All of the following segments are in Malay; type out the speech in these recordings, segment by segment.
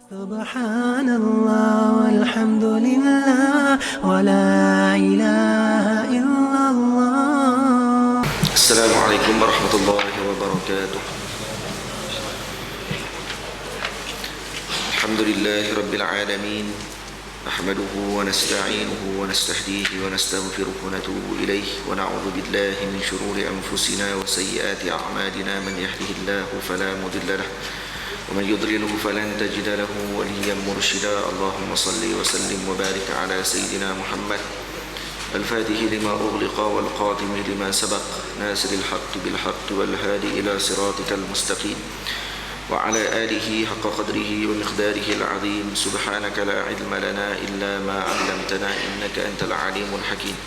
Subhanallah walhamdulillah wa la ilaha illallah. Assalamualaikum warahmatullahi wabarakatuh. Alhamdulillahi rabbil alamin. Nahmaduhu wa nasta'inuhu wa nastahdihi wa nastaghfiruhu wa natubu ilayhi wa na'udzu billahi min shururi anfusina wa sayyiati a'malina. Man yahdihillahu fala mudilla lahu wa man yudlilhu falan tajida lahu waliyyan murshida. Allahumma salli wa sallim wa barik ala sayyidina Muhammad الفاتح لما أغلق والقاتم لما سبق ناصر الحق بالحق والهادي إلى صراطك المستقيم وعلى آله حق قدره ومقداره العظيم. سبحانك لا علم لنا إلا ما علمتنا إنك أنت العليم الحكيم.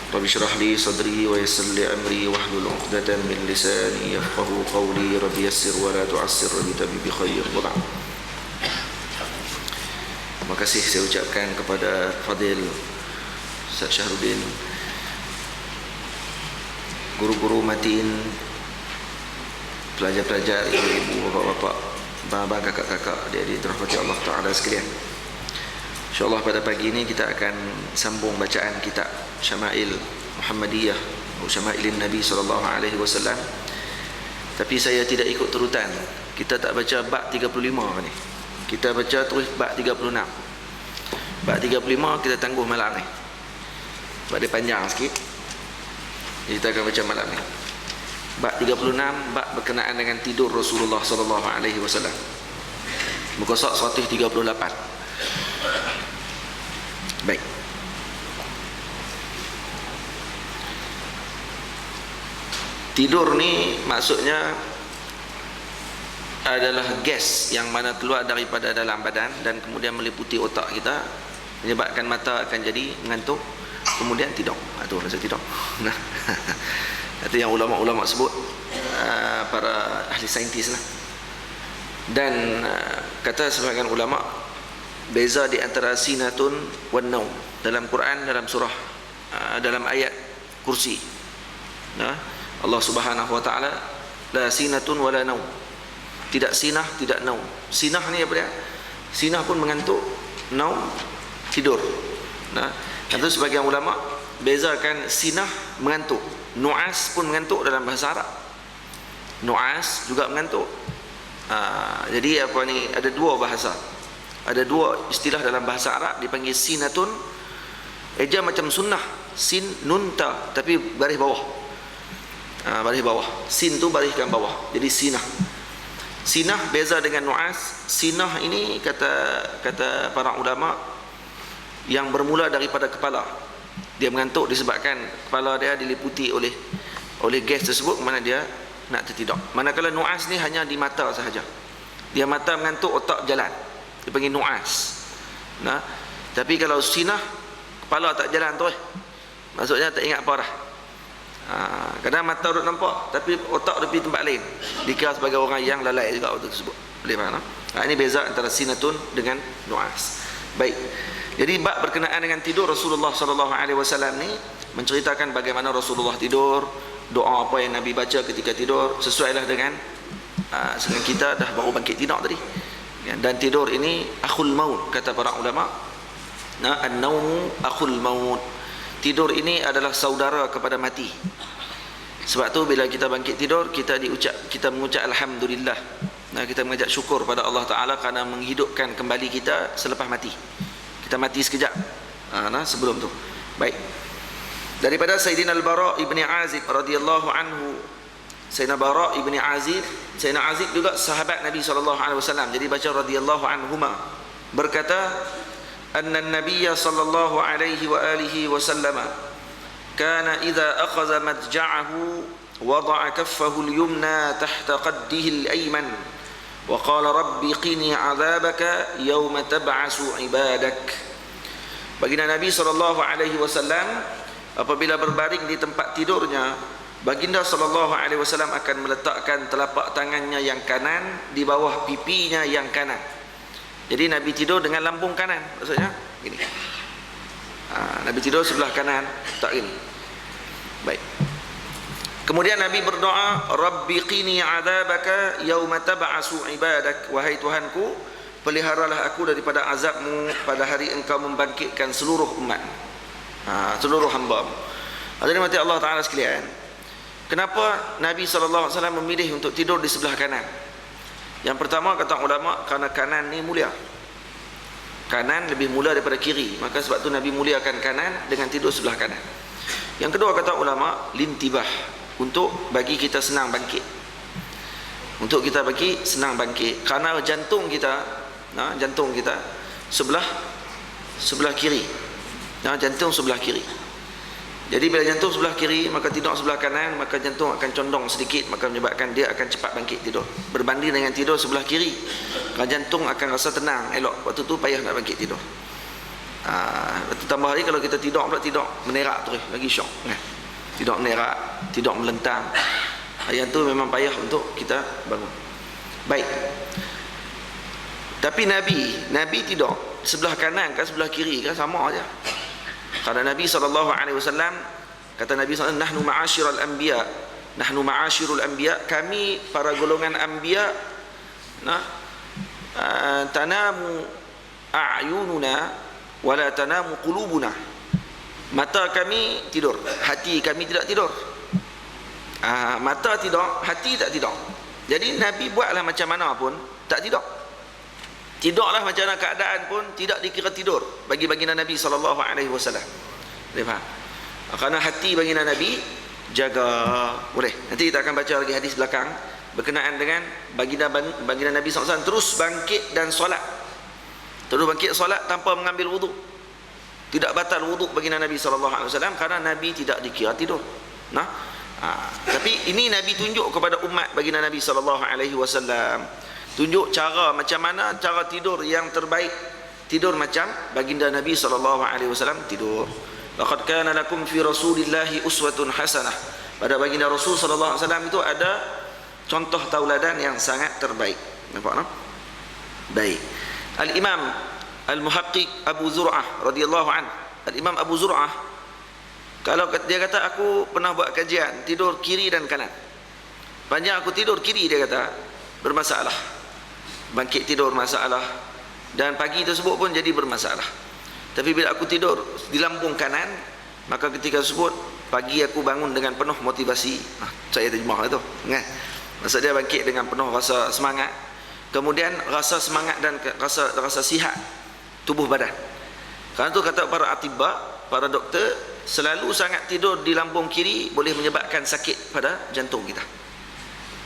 رب اشرح لي صدري ويسر لي أمري واحلل عقدة من لساني يفقهوا قولي. رب يسر ولا تعسر وبتمم بخير. وبعد. Terima kasih saya ucapkan kepada Fadil Ustaz Syahrudin, guru-guru matin, pelajar-pelajar, ibu-ibu, bapak-bapak, abang-abang, kakak-kakak, adik-adik dirahmati Allah Ta'ala sekalian. InsyaAllah pada pagi ini kita akan sambung bacaan kitab Syama'il Muhammadiyah atau Syama'ilin Nabi SAW. Tapi saya tidak ikut turutan. Kita tak baca bab 35 ni. Kita baca terus bab 36. Bab 35 kita tangguh malam ni. Sebab dia panjang sikit, jadi kita akan baca malam ni. Bab 36, bab berkenaan dengan tidur Rasulullah SAW. Muka surat 138. Baik. Tidur ni maksudnya adalah gas yang mana keluar daripada dalam badan dan kemudian meliputi otak kita, menyebabkan mata akan jadi mengantuk, kemudian tidur. Itu rasa tidur. Nah, itu yang ulama-ulama sebut, para ahli saintis lah. Dan kata sebagian ulama, beza di antara sinatun wan naum dalam Quran, dalam surah, dalam ayat kursi. Nah, Allah Subhanahu wa taala, la sinatun wala naum. Tidak sinah, tidak naum. Sinah ni apa dia? Sinah pun mengantuk, naum tidur. Nah, itu sebagian ulama bezakan sinah mengantuk, nu'as pun mengantuk dalam bahasa Arab. Nu'as juga mengantuk. Jadi apa ni, ada dua bahasa. Ada dua istilah dalam bahasa Arab, dipanggil sinatun. Eja macam sunnah, sin nun ta, tapi baris bawah. Baris bawah. Sin tu bariskan bawah. Jadi sinah. Sinah beza dengan nu'as. Sinah ini kata para ulama yang bermula daripada kepala. Dia mengantuk disebabkan kepala dia diliputi oleh gas tersebut, mana dia nak tertidur. Manakala nu'as ni hanya di mata sahaja. Dia mata mengantuk, otak jalan. Dia panggil nu'as. Nah, tapi kalau sinah, kepala tak jalan tu maksudnya tak ingat apa dah. Kadang mata duduk nampak tapi otak duduk pergi tempat lain. Dikira sebagai orang yang lalai juga waktu tersebut. Boleh faham? Ini beza antara sinatun dengan nu'as. Baik. Jadi bab berkenaan dengan tidur Rasulullah SAW ni menceritakan bagaimana Rasulullah tidur, doa apa yang Nabi baca ketika tidur, sesuailah dengan kita dah baru bangkit tidur tadi. Dan tidur ini akhul maut, kata para ulama. An-naumu akhul maut. Tidur ini adalah saudara kepada mati. Sebab tu bila kita bangkit tidur, kita mengucap alhamdulillah. Kita mengajak syukur pada Allah Ta'ala kerana menghidupkan kembali kita selepas mati. Kita mati sekejap sebelum tu. Baik. Daripada Sayyidina Al-Bara' ibni Azib radhiyallahu anhu. Sayyidina Bara' ibni Azib, Sayyidina Azib juga sahabat Nabi SAW. Jadi baca radhiyallahu anhuma. Berkata, anna an-nabiy sallallahu alaihi wa alihi wasallam kana idza akhadha madja'ahu wada'a kaffahu al-yumna tahta qaddihi al-ayman wa qala rabbi qini 'adzabaka yawma tab'asu 'ibadak. Baginda Nabi SAW apabila berbaring di tempat tidurnya, baginda SAW akan meletakkan telapak tangannya yang kanan di bawah pipinya yang kanan. Jadi Nabi tidur dengan lambung kanan, maksudnya gini. Nabi tidur sebelah kanan, tak gini. Baik. Kemudian Nabi berdoa, Rabbi qini 'adzabaka yauma tab'asu ibadak. Wahai Tuhanku, peliharalah aku daripada azabmu pada hari engkau membangkitkan seluruh umat, seluruh hamba-Mu. Hadirin mati Allah Ta'ala sekalian, kenapa Nabi SAW memilih untuk tidur di sebelah kanan? Yang pertama, kata ulama, kerana kanan ni mulia. Kanan lebih mulia daripada kiri, maka sebab tu Nabi muliakan kanan dengan tidur sebelah kanan. Yang kedua, kata ulama, lintibah, untuk bagi kita senang bangkit. Untuk kita bagi senang bangkit, kerana jantung kita sebelah kiri. Jantung sebelah kiri. Jadi bila jantung sebelah kiri, maka tidur sebelah kanan, maka jantung akan condong sedikit, maka menyebabkan dia akan cepat bangkit tidur. Berbanding dengan tidur sebelah kiri, kalau jantung akan rasa tenang, elok, waktu tu payah nak bangkit tidur. Tambah lagi kalau kita tidur menerak terus, lagi syok. Tidur menerak, tidur melentang. Yang tu memang payah untuk kita bangun. Baik. Tapi Nabi tidur sebelah kanan kan sebelah kiri kan sama aja. Karena Nabi SAW, kata Nabi SAW, nahnu ma'asyirul anbiya, kami para golongan anbiya, tanamu a'yununa wala tanamu qulubuna. Mata kami tidur, hati kami tidak tidur. Mata tidur, hati tak tidur. Jadi Nabi buatlah macam mana pun tak tidur. Tidurlah macam mana keadaan pun tidak dikira tidur bagi baginda Nabi SAW. Boleh faham? Kerana hati baginda Nabi jaga. Boleh. Nanti kita akan baca lagi hadis belakang berkenaan dengan baginda Nabi SAW terus bangkit dan solat. Terus bangkit solat tanpa mengambil wuduk. Tidak batal wuduk baginda Nabi SAW kerana Nabi tidak dikira tidur. Tapi ini Nabi tunjuk kepada umat baginda Nabi SAW. Tunjuk cara macam mana cara tidur yang terbaik. Tidur macam baginda Nabi SAW tidur. Laqad kana lakum fi Rasulillahi uswatun hasanah. Pada baginda Rasul SAW itu ada contoh tauladan yang sangat terbaik. Nampak tak? Baik. Al-Imam Al-Muhaqqiq Abu Zur'ah radhiyallahu anhu. Al-Imam Abu Zur'ah, kalau dia kata aku pernah buat kajian tidur kiri dan kanan. Panjang aku tidur kiri, dia kata bermasalah. Bangkit tidur masalah, dan pagi tersebut pun jadi bermasalah. Tapi bila aku tidur di lambung kanan, maka ketika tersebut pagi aku bangun dengan penuh motivasi. Saya terjemah itu kan? Maksud dia bangkit dengan penuh rasa semangat. Kemudian rasa semangat dan rasa sihat tubuh badan. Kerana itu kata para atibba, para doktor, selalu sangat tidur di lambung kiri boleh menyebabkan sakit pada jantung kita.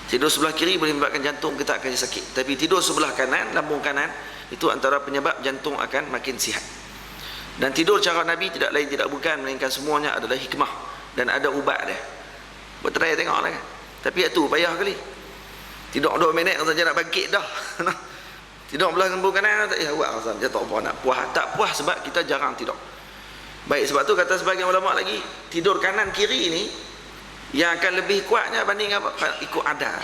Tidur sebelah kiri boleh menyebabkan jantung kita akan sakit. Tapi tidur sebelah kanan, lambung kanan, itu antara penyebab jantung akan makin sihat. Dan tidur cara Nabi tidak lain tidak bukan melainkan semuanya adalah hikmah dan ada ubat dia. Buat try tengoklah kan. Tapi itu payah kali. Tidur 2 minit saja nak bangkit dah. Tidur belah lambung kanan tak buat rasa dia tak apa nak puas. Tak puas sebab kita jarang tidur. Baik, sebab tu kata sebagian ulama lagi, tidur kanan kiri ni yang akan lebih kuatnya banding apa? Ikut adat.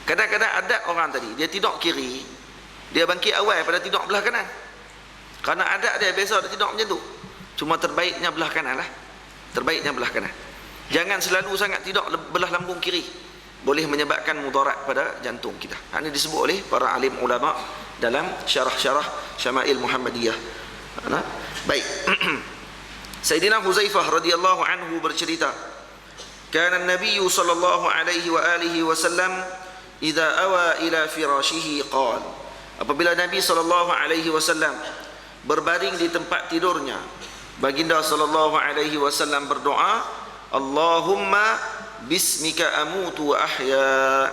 Kadang-kadang adat orang tadi, dia tidur kiri, dia bangkit awal pada tidur belah kanan. Kerana adat dia biasa dia tidur macam tu. Cuma terbaiknya belah kanan lah. Terbaiknya belah kanan. Jangan selalu sangat tidur belah lambung kiri. Boleh menyebabkan mudarat pada jantung kita. Ini disebut oleh para alim ulama dalam syarah-syarah Syama'il Muhammadiyah. Baik. Sayyidina Huzaifah radhiyallahu anhu bercerita, kana an-nabiy sallallahu alaihi wa alihi wasallam idza awa ila firashihi qala, apabila Nabi sallallahu alaihi wasallam berbaring di tempat tidurnya, baginda sallallahu alaihi wasallam berdoa, Allahumma bismika amutu wa ahya.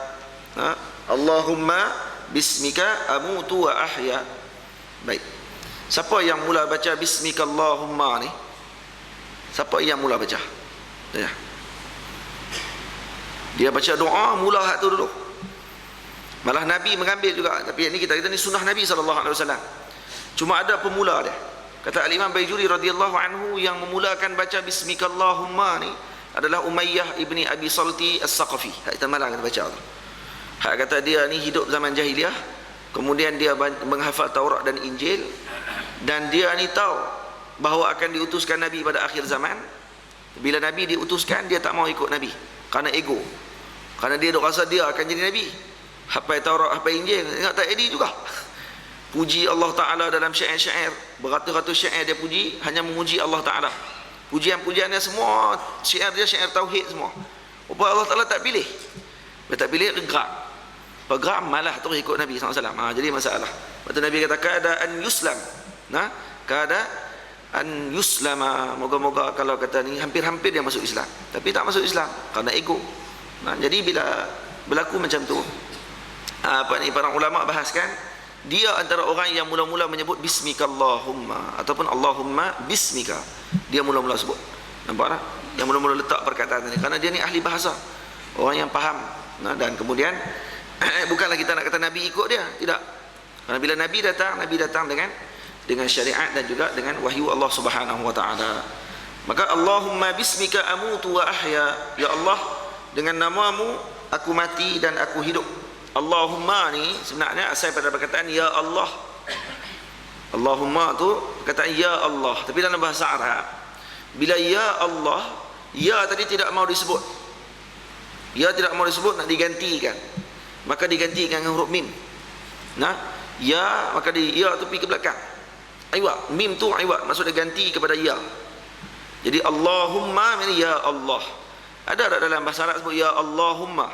Allahumma bismika amutu wa ahya. Baik. Siapa yang mula baca bismika Allahumma ni? Siapa yang mula baca? Ya. Dia baca doa mula hak tu dulu. Malah Nabi mengambil juga, tapi ini kita ni sunnah Nabi SAW. Cuma ada pemula dia. Kata Al-Imam Baijuri radhiyallahu anhu, yang memulakan baca bismikallahumma ni adalah Umayyah ibni Abi Salti As-Saqafi. Hak kita malang kita baca tu. Hak kata dia ni hidup zaman jahiliah, kemudian dia menghafal Taurat dan Injil, dan dia ni tahu bahawa akan diutuskan Nabi pada akhir zaman. Bila Nabi diutuskan, dia tak mau ikut Nabi kerana ego. Kerana dia rasa dia akan jadi Nabi. Hafal Taurat, hafal Injil, ingat tak jadi juga. puji Allah Ta'ala dalam syair-syair, beratus-ratus syair dia puji, hanya memuji Allah Ta'ala. Pujian-pujiannya semua syair dia syair tauhid semua. Rupa Allah Ta'ala tak pilih. Dia tak pilih, gerak. Gerak malah terus ikut Nabi SAW. Jadi masalah. Lepas tu Nabi kata keadaan yuslam. Keadaan yuslama. Moga-moga kalau kata ni hampir-hampir dia masuk Islam, tapi tak masuk Islam kerana ego. Jadi bila berlaku macam tu, para ulama bahaskan, dia antara orang yang mula-mula menyebut bismikallahumma ataupun Allahumma bismika. Dia mula-mula sebut. Nampak tak? Yang mula-mula letak perkataan ni kerana dia ni ahli bahasa, orang yang faham. Dan kemudian bukanlah kita nak kata Nabi ikut dia, tidak. Kerana bila Nabi datang dengan syariat dan juga dengan wahyu Allah Subhanahu wa taala. Maka Allahumma bismika amutu wa ahya. Ya Allah, dengan namamu aku mati dan aku hidup. Allahumma ni sebenarnya asal pada perkataan ya Allah. Allahumma tu perkataan ya Allah, tapi dalam bahasa Arab bila ya Allah, ya tadi tidak mau disebut. Ya tidak mau disebut, nak digantikan. Maka digantikan dengan huruf mim. Ya, maka ya tu pergi ke belakang. Iwat, mim tu iwat, maksudnya ganti kepada ya. Jadi Allahumma ni ya Allah. Ada tak dalam bahasa Arab sebut ya Allahumma?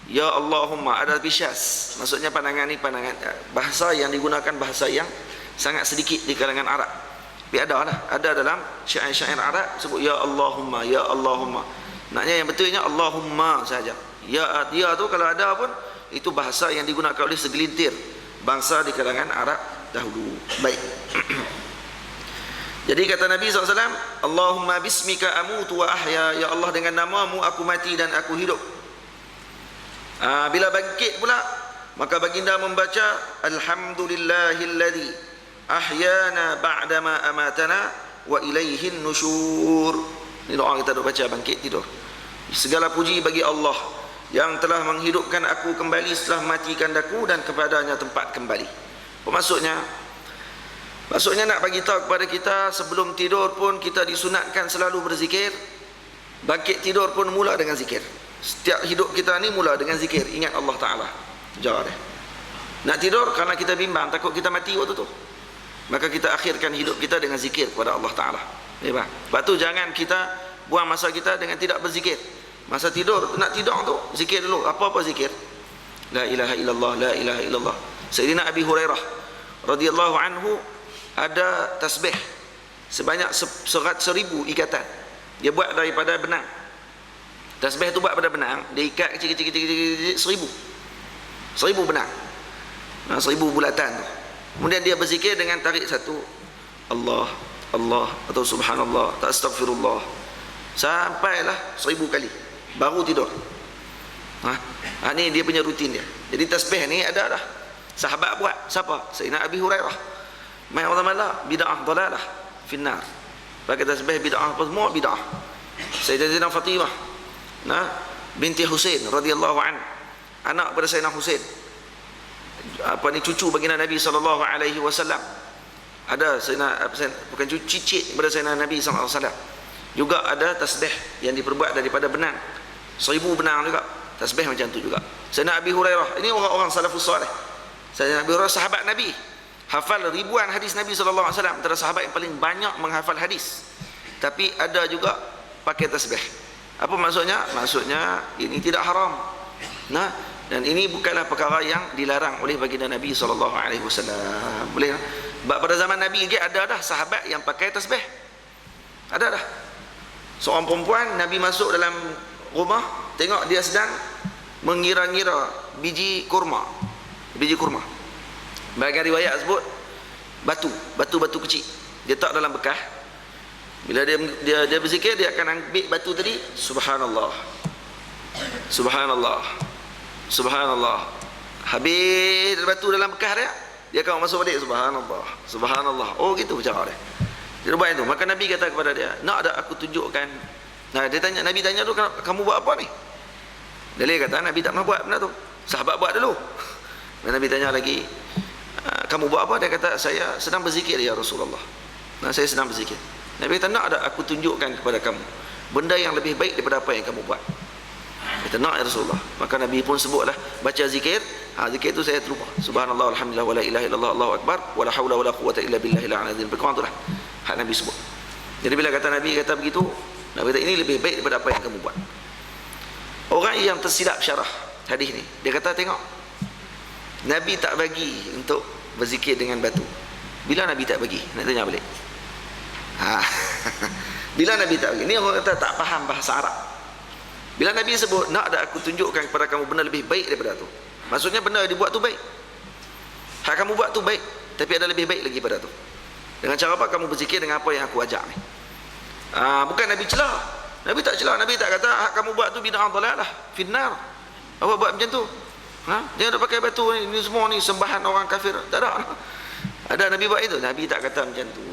Ya Allahumma, ada tapi syaz. Maksudnya pandangan ni pandangan bahasa yang digunakan, bahasa yang sangat sedikit di kalangan Arab. Tapi ada dalam syair-syair Arab sebut ya Allahumma, ya Allahumma. Maknanya yang betulnya Allahumma saja. Ya tu kalau ada pun itu bahasa yang digunakan oleh segelintir bangsa di kalangan Arab dahulu. Baik. Jadi kata Nabi SAW, Allahumma bismika amutu wa ahya. Ya Allah, dengan namamu aku mati dan aku hidup. Bila bangkit pula, maka baginda membaca alhamdulillahilladzi ahyana ba'dama amatana wa ilaihin nusyur. Ini doa kita duk baca bangkit tidur. Segala puji bagi Allah yang telah menghidupkan aku kembali setelah matikan aku, dan kepadanya tempat kembali. Apa maksudnya? Maksudnya nak bagi tahu kepada kita, sebelum tidur pun kita disunatkan selalu berzikir. Bangkit tidur pun mula dengan zikir. Setiap hidup kita ni mula dengan zikir, ingat Allah Ta'ala. Jawab dia. Nak tidur kerana kita bimbang, takut kita mati waktu tu, maka kita akhirkan hidup kita dengan zikir kepada Allah Ta'ala. Sebab tu jangan kita buang masa kita dengan tidak berzikir. Masa tidur, nak tidur tu zikir dulu. Apa-apa zikir. La ilaha illallah, la ilaha illallah. Sayyidina Abi Hurairah radhiyallahu anhu ada tasbih sebanyak 1,000 ikatan. Dia buat daripada benang. Tasbih tu buat pada benang, dia ikat kecil-kecil 1,000 benang. 1,000 bulatan tu. Kemudian dia berzikir dengan tarik satu, Allah, Allah, atau subhanallah, tak astagfirullah, sampailah 1,000 kali baru tidur. Ni dia punya rutin dia. Jadi tasbih ni ada dah. Sahabat buat. Siapa? Sayyidina Abi Hurairah. Mai ulama bid'ah dalalah finnar. Pakai tasbih bid'ah, semua bid'ah. Sayyidatina Fatimah binti Husain radhiyallahu an, anak pada Sayyidina Husain, cucu baginda Nabi sallallahu alaihi wasallam. Ada bukan cucu, cicit pada Sayyidina Nabi sallallahu alaihi wasallam. Juga ada tasbih yang diperbuat daripada benang. 1,000 benang juga. Tasbih macam tu juga. Sayyidina Abi Hurairah, ini orang-orang salafus salih. Sayyidina Abi Hurairah sahabat Nabi, hafal ribuan hadis Nabi sallallahu alaihi wasallam, antara sahabat yang paling banyak menghafal hadis. Tapi ada juga pakai tasbih. Apa maksudnya? Maksudnya ini tidak haram. Dan ini bukanlah perkara yang dilarang oleh baginda Nabi sallallahu alaihi wasallam. Boleh. Pada zaman Nabi lagi ada dah sahabat yang pakai tasbih. Ada dah. Seorang perempuan, Nabi masuk dalam rumah, tengok dia sedang mengira-ngira biji kurma. Biji kurma. Bahagian riwayat sebut batu kecil. Dia tak dalam bekas. Bila dia berzikir, dia akan ambil batu tadi, subhanallah, subhanallah, subhanallah. Habis batu dalam bekas dia akan masuk balik, subhanallah, subhanallah. Oh gitu cara dia. Dia buat itu. Maka Nabi kata kepada dia, nak ada aku tunjukkan. Nabi tanya tu, kamu buat apa ni? Dia kata, Nabi tak pernah buat benda tu, sahabat buat dulu. Dan Nabi tanya lagi, kamu buat apa? Dia kata, saya sedang berzikir ya Rasulullah. Saya sedang berzikir. Nabi kata, nak ada aku tunjukkan kepada kamu benda yang lebih baik daripada apa yang kamu buat. Kata, nak ya Rasulullah. Maka Nabi pun sebutlah, baca zikir Zikir itu saya terlupa. Subhanallah, alhamdulillah, wala ilaha illallah, Allahu akbar, wala haula wala quwwata illa billahil aliyyil azim. Berkurang itulah hak Nabi sebut. Jadi bila kata Nabi kata begitu, Nabi kata ini lebih baik daripada apa yang kamu buat. Orang yang tersilap syarah hadis ni, dia kata tengok, Nabi tak bagi untuk berzikir dengan batu. Bila Nabi tak bagi? Nak tanya balik. Bila Nabi tak bagi? Ni orang kata tak faham bahasa Arab. Bila Nabi sebut, nak ada aku tunjukkan kepada kamu benda lebih baik daripada tu. Maksudnya benda yang dibuat tu baik. Hak kamu buat tu baik, tapi ada lebih baik lagi pada tu. Dengan cara apa? Kamu berzikir dengan apa yang aku ajak ni. Bukan Nabi celah. Nabi tak celah. Nabi tak kata hak kamu buat tu bid'ah dhalalah, finnar. Apa buat macam tu? Dia ada pakai batu ni semua ni sembahan orang kafir. Tak ada. Ada Nabi buat itu? Nabi tak kata macam tu.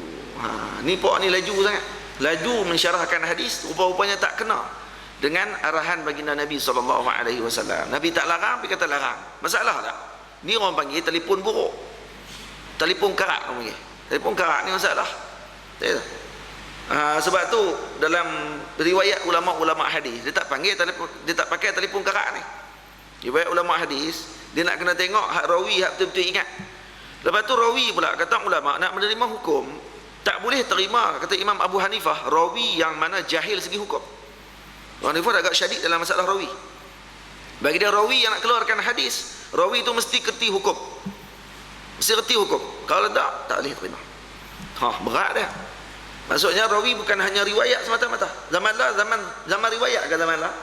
Ni pok ni laju sangat. Laju mensyarahkan hadis, rupa-rupanya tak kena dengan arahan baginda Nabi SAW. Nabi tak larang, tapi kata larang. Masalah tak? Ni orang panggil telefon buruk, telefon karak orang panggil. Telefon karak ni masalah. Sebab tu dalam riwayat ulama-ulama hadis, dia tak panggil telefon, dia tak pakai telefon karak ni. Riwayat ulama hadis, dia nak kena tengok hak rawi hak betul-betul ingat. Lepas tu rawi pula, kata ulama, nak menerima hukum tak boleh terima, kata Imam Abu Hanifah, rawi yang mana jahil segi hukum. Abu Hanifah agak syadid dalam masalah rawi. Bagi dia rawi yang nak keluarkan hadis, rawi itu mesti kerti hukum. Mesti kerti hukum. Kalau tak boleh terima. Berat dia. Maksudnya rawi bukan hanya riwayat semata-mata. Zaman riwayat ke zaman lah?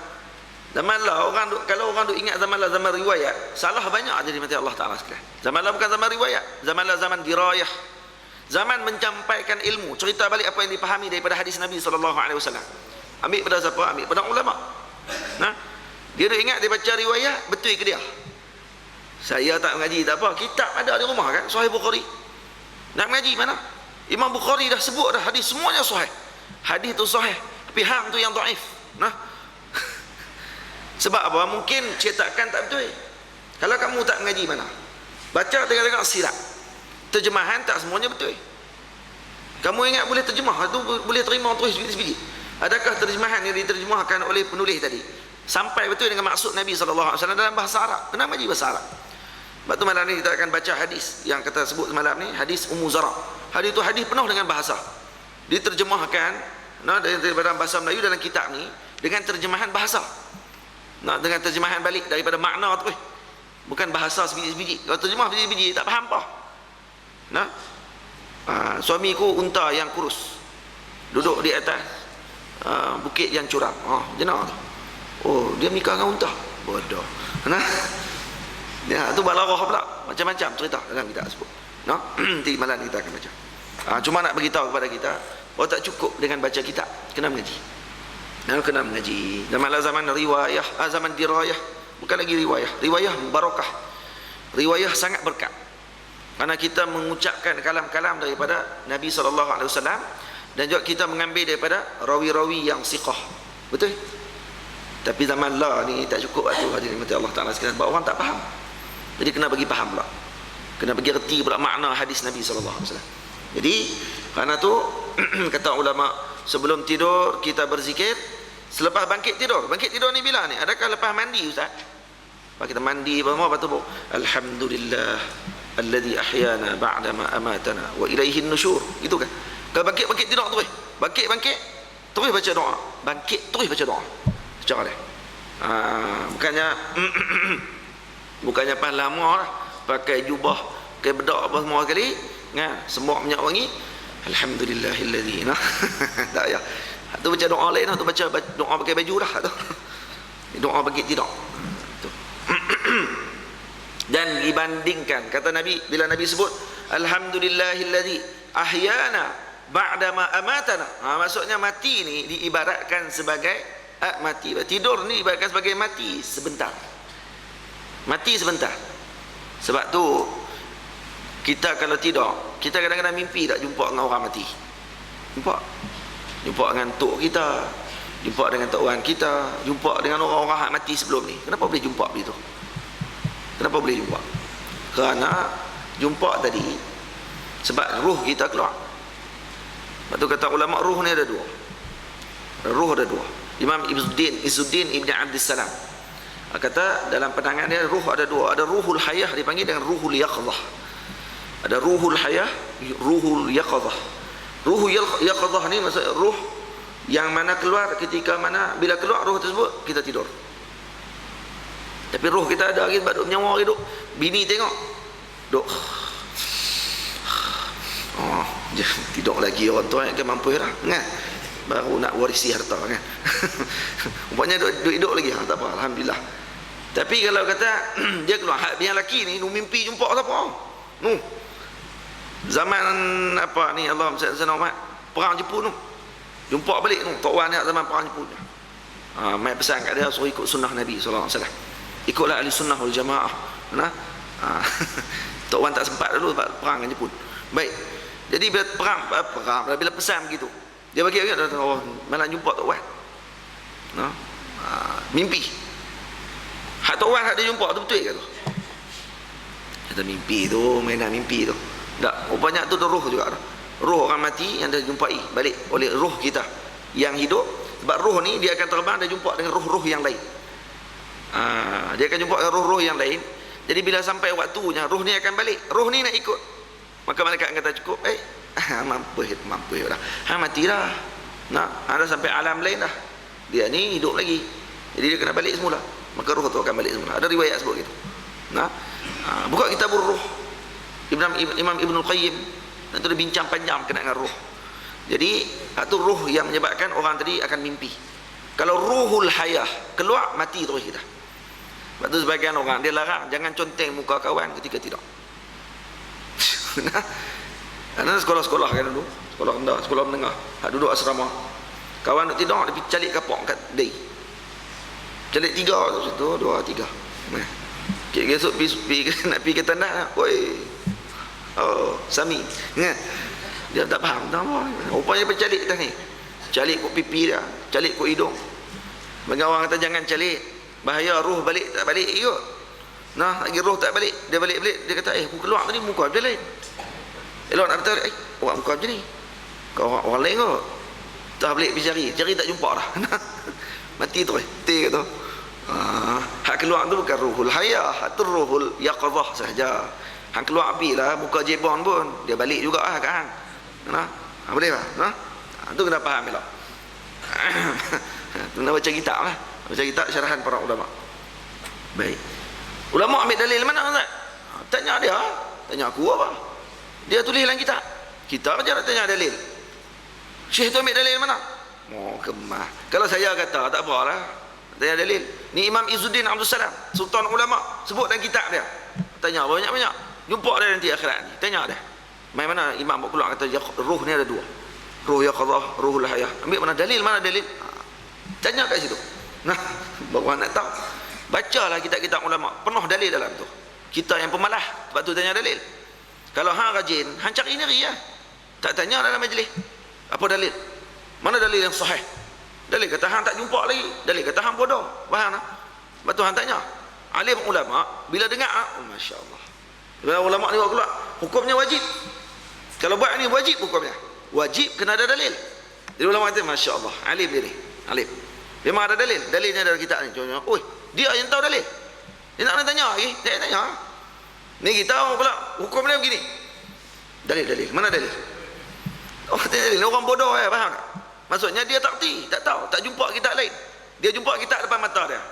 Zaman lah kalau orang duk ingat zaman lah zaman riwayat, salah banyak jadi mati Allah Taala sekalian. Zaman lah bukan zaman riwayat, zaman lah zaman dirayah. Zaman menyampaikan ilmu, cerita balik apa yang dipahami daripada hadis Nabi SAW. Ambil pada siapa? Ambil pada ulama. Dia duk ingat dia baca riwayat, betul ke dia? Saya tak mengaji tak apa, kitab ada di rumah kan, Sahih Bukhari. Nak mengaji mana? Imam Bukhari dah sebut dah hadis semuanya sahih. Hadis tu sahih, tapi hang tu yang dhaif. Sebab apa? Mungkin cetakan tak betul. Kalau kamu tak mengaji mana? Baca tengok-tengok sirat. Terjemahan tak semuanya betul. Kamu ingat boleh terjemah tu boleh terima terus sebiji-sebiji. Adakah terjemahan yang diterjemahkan oleh penulis tadi sampai betul dengan maksud Nabi SAW dalam bahasa Arab? Kenapa mengaji bahasa Arab? Sebab tu malam ni kita akan baca hadis yang kita sebut semalam ni, hadis Ummu Zara. Hadis tu hadis penuh dengan bahasa. Diterjemahkan daripada bahasa Melayu dalam kitab ni dengan terjemahan bahasa. Dengan terjemahan balik daripada makna tu. Bukan bahasa sebiji-sebiji. Kalau terjemah sebiji-sebiji tak faham apa. Suamiku unta yang kurus, duduk di atas bukit yang curam. Jenah tu. Dia menikah dengan unta. Bodoh. Ya, tu balarah pula. Macam-macam cerita dalam kitab sebut. Nanti malam kita akan baca. Cuma nak beritahu kepada kita, tak cukup dengan baca kitab, kena mengaji. Kena mengaji. Zaman riwayah, zaman dirayah, bukan lagi riwayah. Riwayah barakah. Riwayah sangat berkat. Karena kita mengucapkan kalam-kalam daripada Nabi SAW, dan juga kita mengambil daripada rawi-rawi yang siqah. Betul? Tapi zaman lah ni tak cukup waktu hadirin mati Allah Ta'ala sekalian, sebab orang tak faham. Jadi kena bagi faham pula, kena bagi reti pula makna hadis Nabi SAW. Jadi kerana tu kata ulama, sebelum tidur kita berzikir, selepas bangkit tidur. Bangkit tidur ni bila ni? Adakah lepas mandi Ustaz? Lepas kita mandi lepas tu alhamdulillah alladhi ahyana ba'dama amatana wa ilaihin nusyur. Itu kan. Kalau bangkit tidur terus. Bangkit terus baca doa. Bangkit terus baca doa. Cara dia. Bukannya pas lama lah, pakai jubah, pakai bedak apa semua kali, semua minyak wangi. Alhamdulillahilladzi. Tak ya. Tu baca doa lain, tu baca doa pakai baju dah tu. Doa bangkit tidur. Dan dibandingkan, kata Nabi, bila Nabi sebut alhamdulillahilladzi ahyana ba'dama amatana, maksudnya mati ni diibaratkan sebagai mati. Tidur ni diibaratkan sebagai mati sebentar. Mati sebentar. Sebab tu kita kalau tidur, kita kadang-kadang mimpi tak jumpa dengan orang mati. Jumpa dengan tok kita, jumpa dengan tok orang kita, jumpa dengan orang-orang yang mati sebelum ni. Kenapa boleh jumpa begitu? Kenapa boleh jumpa? Kerana jumpa tadi sebab ruh kita keluar. Sebab tu kata ulama, ruh ni ada dua. Ruh ada dua. Imam Izzuddin Ibn Abdus Salam Kata dalam pandangan dia ruh ada dua, ada ruhul hayah dipanggil dengan ruhul yaqظah. Ada ruhul hayah, ruhul yaqظah. Ruhul yaqظah ni maksud ruh yang mana keluar ketika mana bila keluar ruh tersebut kita tidur. Tapi ruh kita ada lagi sebab duk menyawa lagi duk. Bini tengok duk. Oh, tidur lagi orang tua yang mampu dah. Kan? Baru nak warisi harta kan. Rupanya duk hidup lagi. Tak apa, alhamdulillah. Tapi kalau kata dia keluar yang lelaki ni mimpi jumpa siapa? Zaman apa ni Allah SWT perang Jepun tu. Jumpa balik tu Tok Wan ni zaman perang Jepun. Mai pesan kat dia suruh ikut sunnah Nabi sallallahu alaihi wasallam. Ikutlah ahli sunnah wal jamaah. Nah. Tok Wan tak sempat dulu perang dengan Jepun. Baik. Jadi bila perang bila pesan begitu. Dia bagi dia oh malah jumpa Tok Wan. Nah. Mimpi. Hak Tok Wan hak dia jumpa tu betul ke tu? Kata mimpi tu, mainan mimpi tu. Tak, rupanya tu roh juga tu. Roh orang mati yang dia jumpai balik oleh roh kita yang hidup. Sebab roh ni dia akan terbang dan jumpa dengan roh-roh yang lain. Dia akan jumpa dengan roh-roh yang lain. Jadi bila sampai waktunya roh ni akan balik. Roh ni nak ikut. Maka malaikat kata cukup, mampu dah. Mati dah. Nah, anda sampai alam lain dah. Dia ni hidup lagi. Jadi dia kena balik semula. Maka roh tu akan balik semula. Ada riwayat sebut gitu. Nah, buka kitab Ruh. Imam Ibnul Qayyim itu dia bincang panjang kena dengan roh. Jadi itu roh yang menyebabkan orang tadi akan mimpi. Kalau ruhul hayah keluar mati terus kita. Sebab tu sebagian orang dia larang jangan conteng muka kawan ketika tidur. Ada sekolah-sekolah kan dulu, sekolah rendah, sekolah menengah, hak duduk asrama. Kawan duk tidur dia calik kapok kat dai. Calik 3 tu situ, 2 3. Nah. Esok pergi nak pergi ke tanah, oi. Oh, Sami. Ingat. Dia tak faham tak apa. Rupanya bercalik dah ni. Calik kok pipi dia, calik kok hidung. Bagi orang kata jangan calik. Bahaya roh balik tak balik ikut. Nah, lagi roh tak balik. Dia balik-balik dia kata, aku keluar tadi muka macam lain. Elok nak kata, orang muka macam ni. Kau orang lain kot. Tak balik pergi cari tak jumpa dah. Mati tu mati tu. Hak keluar tu bukan ruhul hayah, hak tu ruhul yaqظah sahaja. Hang keluar api lah muka jebon pun dia balik juga lah kat hang. Nah, boleh tak? Nah, tu kena faham elok. Kena baca kitab lah. Baca kitab syarahan para ulama. Baik. Ulama ambil dalil mana Ustaz? Tanya dia. Tanya aku apa? Dia tulis dalam kitab. Kita aja nak tanya dalil. Syekh tu ambil dalil mana? Oh, kemah. Kalau saya kata tak apalah. Tanya dalil. Ni Imam Izzuddin Abdul Salam, sultan ulama, sebut dalam kitab dia. Tanya banyak-banyak. Jumpa dia nanti akhirat ni. Tanya dia. Mai mana imam buat keluar kata roh ni ada 2. Roh yaqظah, ruhul hayah. Ambil mana dalil? Mana dalil? Tanya kat situ. Nah, baru nak tahu. Bacalah kitab-kitab ulama, penuh dalil dalam tu. Kita yang pemalas, sebab tu tanya dalil. Kalau hang rajin, hang cari sendiri ya. Tak tanya dalam majlis. Apa dalil? Mana dalil yang sahih? Dalil kata hang tak jumpa lagi. Dalil kata hang bodoh. Faham tak? Sebab tu hang tanya. Alim ulama bila dengar, masya-Allah. Bila ulama ni buat keluar, hukumnya wajib. Kalau buat ni wajib hukumnya. Wajib kena ada dalil. Jadi ulama kata masya-Allah, alim dia ni. Alim. Memang ada dalil. Dalilnya dalam kitab ni. Contohnya, oi, dia yang tahu dalil. Dia nak tanya lagi, dia tanya. Ni kita pula hukum dia begini. Dalil. Mana dalil? Oh, dalil. Orang bodoh faham tak? Maksudnya dia tak reti, tak tahu, tak jumpa kitab lain. Dia jumpa kitab depan mata dia.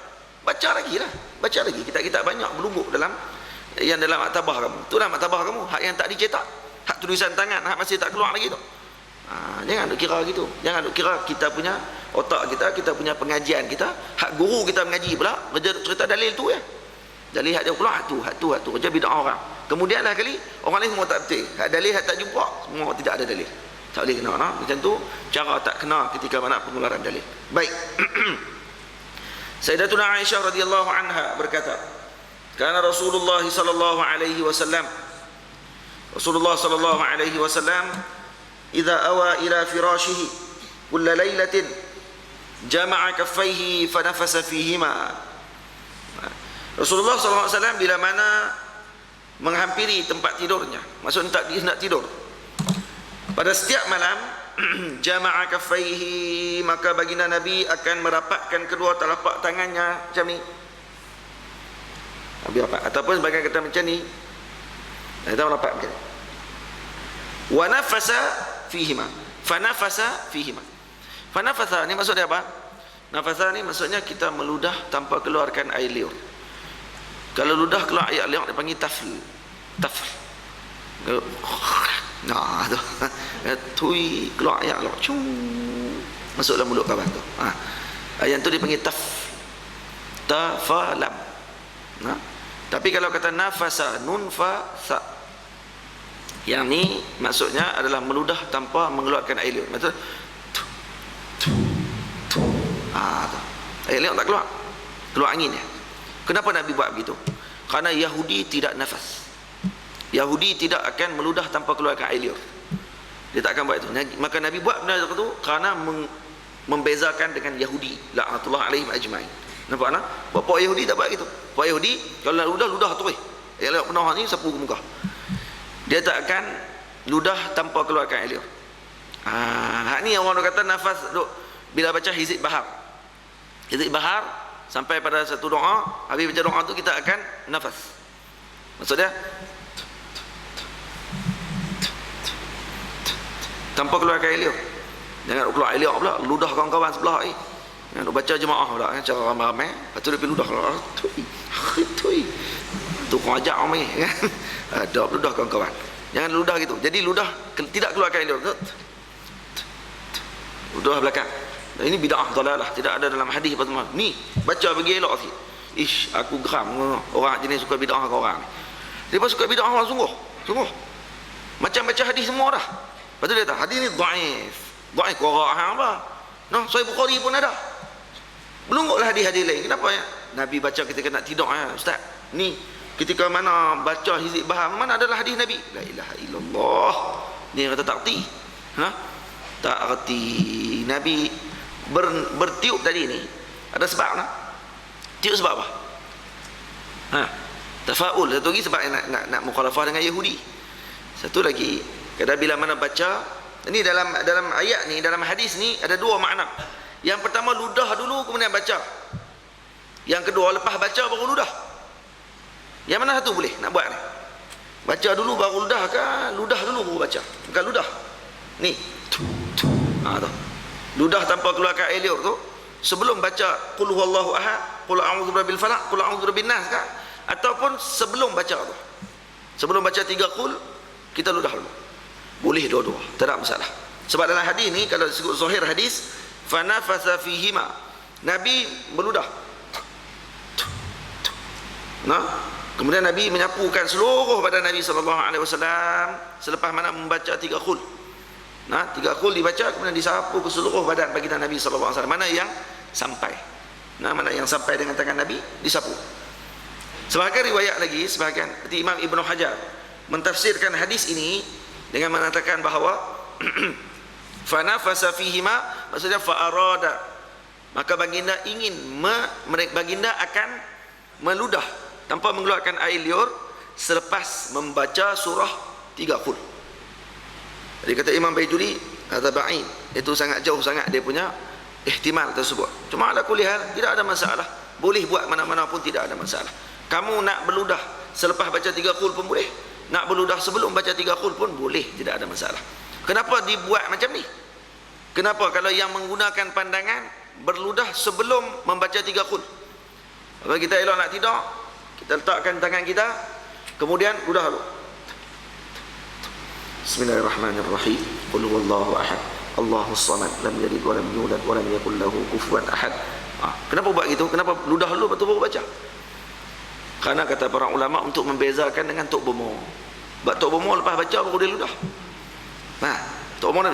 Baca lagi lah. Baca lagi. Kitab-kitab banyak berlubuk dalam yang dalam maktabah kamu. Itulah maktabah kamu. Hak yang tak dicetak. Hak tulisan tangan. Hak masih tak keluar lagi tu. Jangan duk kira gitu. Jangan duk kira kita punya otak kita punya pengajian kita. Hak guru kita mengaji pula. Kerja cerita dalil tu ya. Dalil hak dia keluar. Hak tu. Kerja bid'ah orang. Kemudian lah kali. Orang lain semua tak betul. Hak dalil hak tak jumpa. Semua tidak ada dalil. Tak boleh kena. Macam tu. Cara tak kena ketika mana pengeluaran dalil. Baik. Sayyidatuna Aisyah radhiyallahu anha berkata, "Kana Rasulullah sallallahu alaihi wasallam idza awa ila firashihi kull lailatin jama'a kaffaihi fa nafasa fihima." Rasulullah sallallahu alaihi wasallam bila mana menghampiri tempat tidurnya, maksudnya nak tidur, pada setiap malam jama'a kaffaihi, maka baginda Nabi akan merapatkan kedua telapak tangannya macam ni. lebih rapat. Ataupun sebagian kata macam ni, kita rapat macam ni. Wa nafasa fihima. Fanafasa fihima. Fanafasa ni maksud dia apa? Nafasa ni maksudnya kita meludah tanpa keluarkan air liur. Kalau ludah keluar air liur dipanggil tafl. Tafl. Nah, tu. Tui keluar air liur. Cung. Masuk dalam mulut kawan tu. Yang tu dipanggil taf. Tafalam. Nah. Tapi kalau kata nafasa nun fa sa, yang ni maksudnya adalah meludah tanpa mengeluarkan air liur. Maksud air liur tak keluar, keluar angin ya. Kenapa Nabi buat begitu? Karena Yahudi tidak nafas. Yahudi tidak akan meludah tanpa keluarkan air liur. Dia tak akan buat itu. Maka Nabi buat benda itu kerana membezakan dengan Yahudi la'natullah alaihim ajma'in. Nampak tak? Bapak Yahudi tak buat gitu. Bapak Yahudi kalau nak ludah terus. Air liur penuh ni sapu ke muka. Dia tak akan ludah tanpa keluarkan air liur. Hak ni orang kata nafas duk, bila baca hizib bahar. Hizib bahar sampai pada satu doa, habis baca doa tu kita akan nafas. Maksudnya tanpa keluarkan air liur. Jangan keluar air liur pula, ludah kawan-kawan sebelah ni. Yang duk baca jemaah pula kan, cara ramai-ramai, lepas tu dia pergi ludah keluar. Tui. Tu kau ajak ramai kan. Ada ludah kawan-kawan. Jangan ludah gitu. Jadi ludah tidak keluarkan air liur. Ludah belakang. Ini bid'ah dalalah, tidak ada dalam hadis apa semua. Ni baca bagi elok sikit. Ish, aku geram orang jenis suka bid'ah ke orang. Dia pun suka bid'ah orang sungguh. Macam baca hadis semua dah. Lepas tu dia kata, hadis ni dhaif. Dhaif qara' apa? Noh, Sahih Bukhari pun ada. Belungguklah hadis-hadis lain. Kenapa ya? Nabi baca ketika nak tidur ya, ustaz. Ni ketika mana baca hizib bahar, mana adalah hadis Nabi? La ilaha illallah. Ni kata tak erti. Tak erti. Nabi bertiup tadi ni ada sebab nak. Tiup sebab apa? Tafaul. Satu lagi sebab nak mukhalafah dengan Yahudi. Satu lagi, kadang bila mana baca, ini dalam ayat ni, dalam hadis ni ada dua makna. Yang pertama ludah dulu kemudian baca. Yang kedua lepas baca baru ludah. Yang mana satu boleh nak buat ni? Baca dulu baru ludah ke ludah dulu baru baca? Bukan ludah. Ni. Tu. Ludah tanpa keluarkan air liur tu sebelum baca qul huwallahu ahad, qul a'udzu birabbil falaq, qul a'udzu birabbin nas kan? Ataupun sebelum baca tu. Sebelum baca 3 qul kita ludah dulu. Boleh dua-dua, tak ada masalah. Sebab dalam hadis ni kalau disebut zahir hadis fanafasa fihima, Nabi meludah. Kemudian Nabi menyapukan seluruh badan Nabi SAW selepas mana membaca 3 qul. 3 qul dibaca kemudian disapu ke seluruh badan baginda Nabi SAW. Mana yang sampai, mana yang sampai dengan tangan Nabi disapu. Sebahagian riwayat lagi, sebahagian seperti Imam Ibn Hajar mentafsirkan hadis ini dengan mengatakan bahawa fanafasa fihima maksudnya fa'arada, maka baginda ingin baginda akan meludah tanpa mengeluarkan air liur selepas membaca surah 3 qul. Jadi kata Imam Baijuri, kata ba'id, itu sangat jauh sangat dia punya ihtimal tersebut. Cuma ala kulli hal tidak ada masalah, boleh buat mana-mana pun tidak ada masalah. Kamu nak berludah selepas baca 3 qul pun boleh, nak berludah sebelum baca 3 qul pun boleh, tidak ada masalah. Kenapa dibuat macam ni? Kenapa kalau yang menggunakan pandangan berludah sebelum membaca 3 qul? Kalau kita elok nak tidur, kita letakkan tangan kita, kemudian ludah dulu. Bismillahirrahmanirrahim. Qul huwallahu ahad, Allahus samad, lam yalid wa lam yulad wa lam yakul lahu kufuwan ahad. Kenapa buat gitu? Kenapa ludah dulu lepas tu baru baca? Karena kata para ulama untuk membezakan dengan tok bomo. Sebab tok bomo lepas baca baru dia ludah. Tok bomo dah.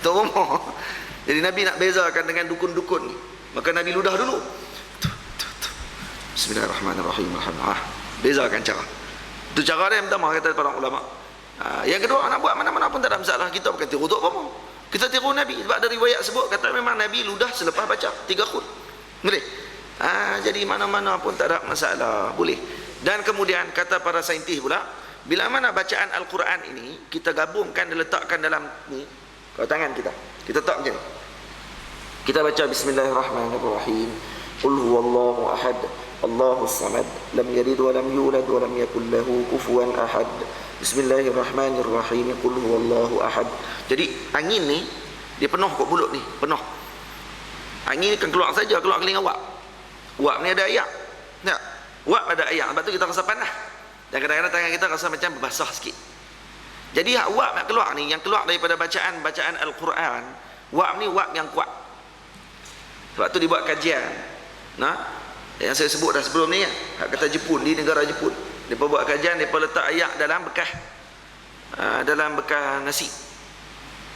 Tok bomo. Jadi Nabi nak bezakan dengan dukun-dukun ni. Maka Nabi ludah dulu. Bismillahirrahmanirrahim. Bezakan cara. Itu cara dia yang pertama kata para ulama. Yang kedua, nak buat mana-mana pun tak ada masalah. Kita bukan tiru tok bomo. Kita tiru Nabi. Sebab ada riwayat sebut kata memang Nabi ludah selepas baca 3 qul. Boleh. Jadi mana-mana pun tak ada masalah, boleh. Dan kemudian kata para saintis pula, bila mana bacaan Al-Quran ini kita gabungkan dan letakkan dalam ni, kalau tangan kita letak macam ni, kita baca Bismillahirrahmanirrahim, Qul huwallahu ahad, Allahus samad, lam yalid wa lam yulad wa lam yakul lahu kufuwan ahad. Bismillahirrahmanirrahim. Qul huwallahu ahad. Jadi angin ni dia penuh kat mulut ni, penuh. Angin kan keluar saja, keluar keling awak. Awak ni ada ayak. Tak? Awak ada ayak. Sebab tu kita rasa panas. Dan kadang-kadang tangan kita rasa macam basah sikit. Jadi awak nak keluar ni, yang keluar daripada bacaan Al-Quran, awak ni awak yang kuat. Sebab tu dibuat kajian. Nah, yang saya sebut dah sebelum ni kan, kata Jepun, di negara Jepun, mereka buat kajian, mereka letak ayak dalam bekas nasi.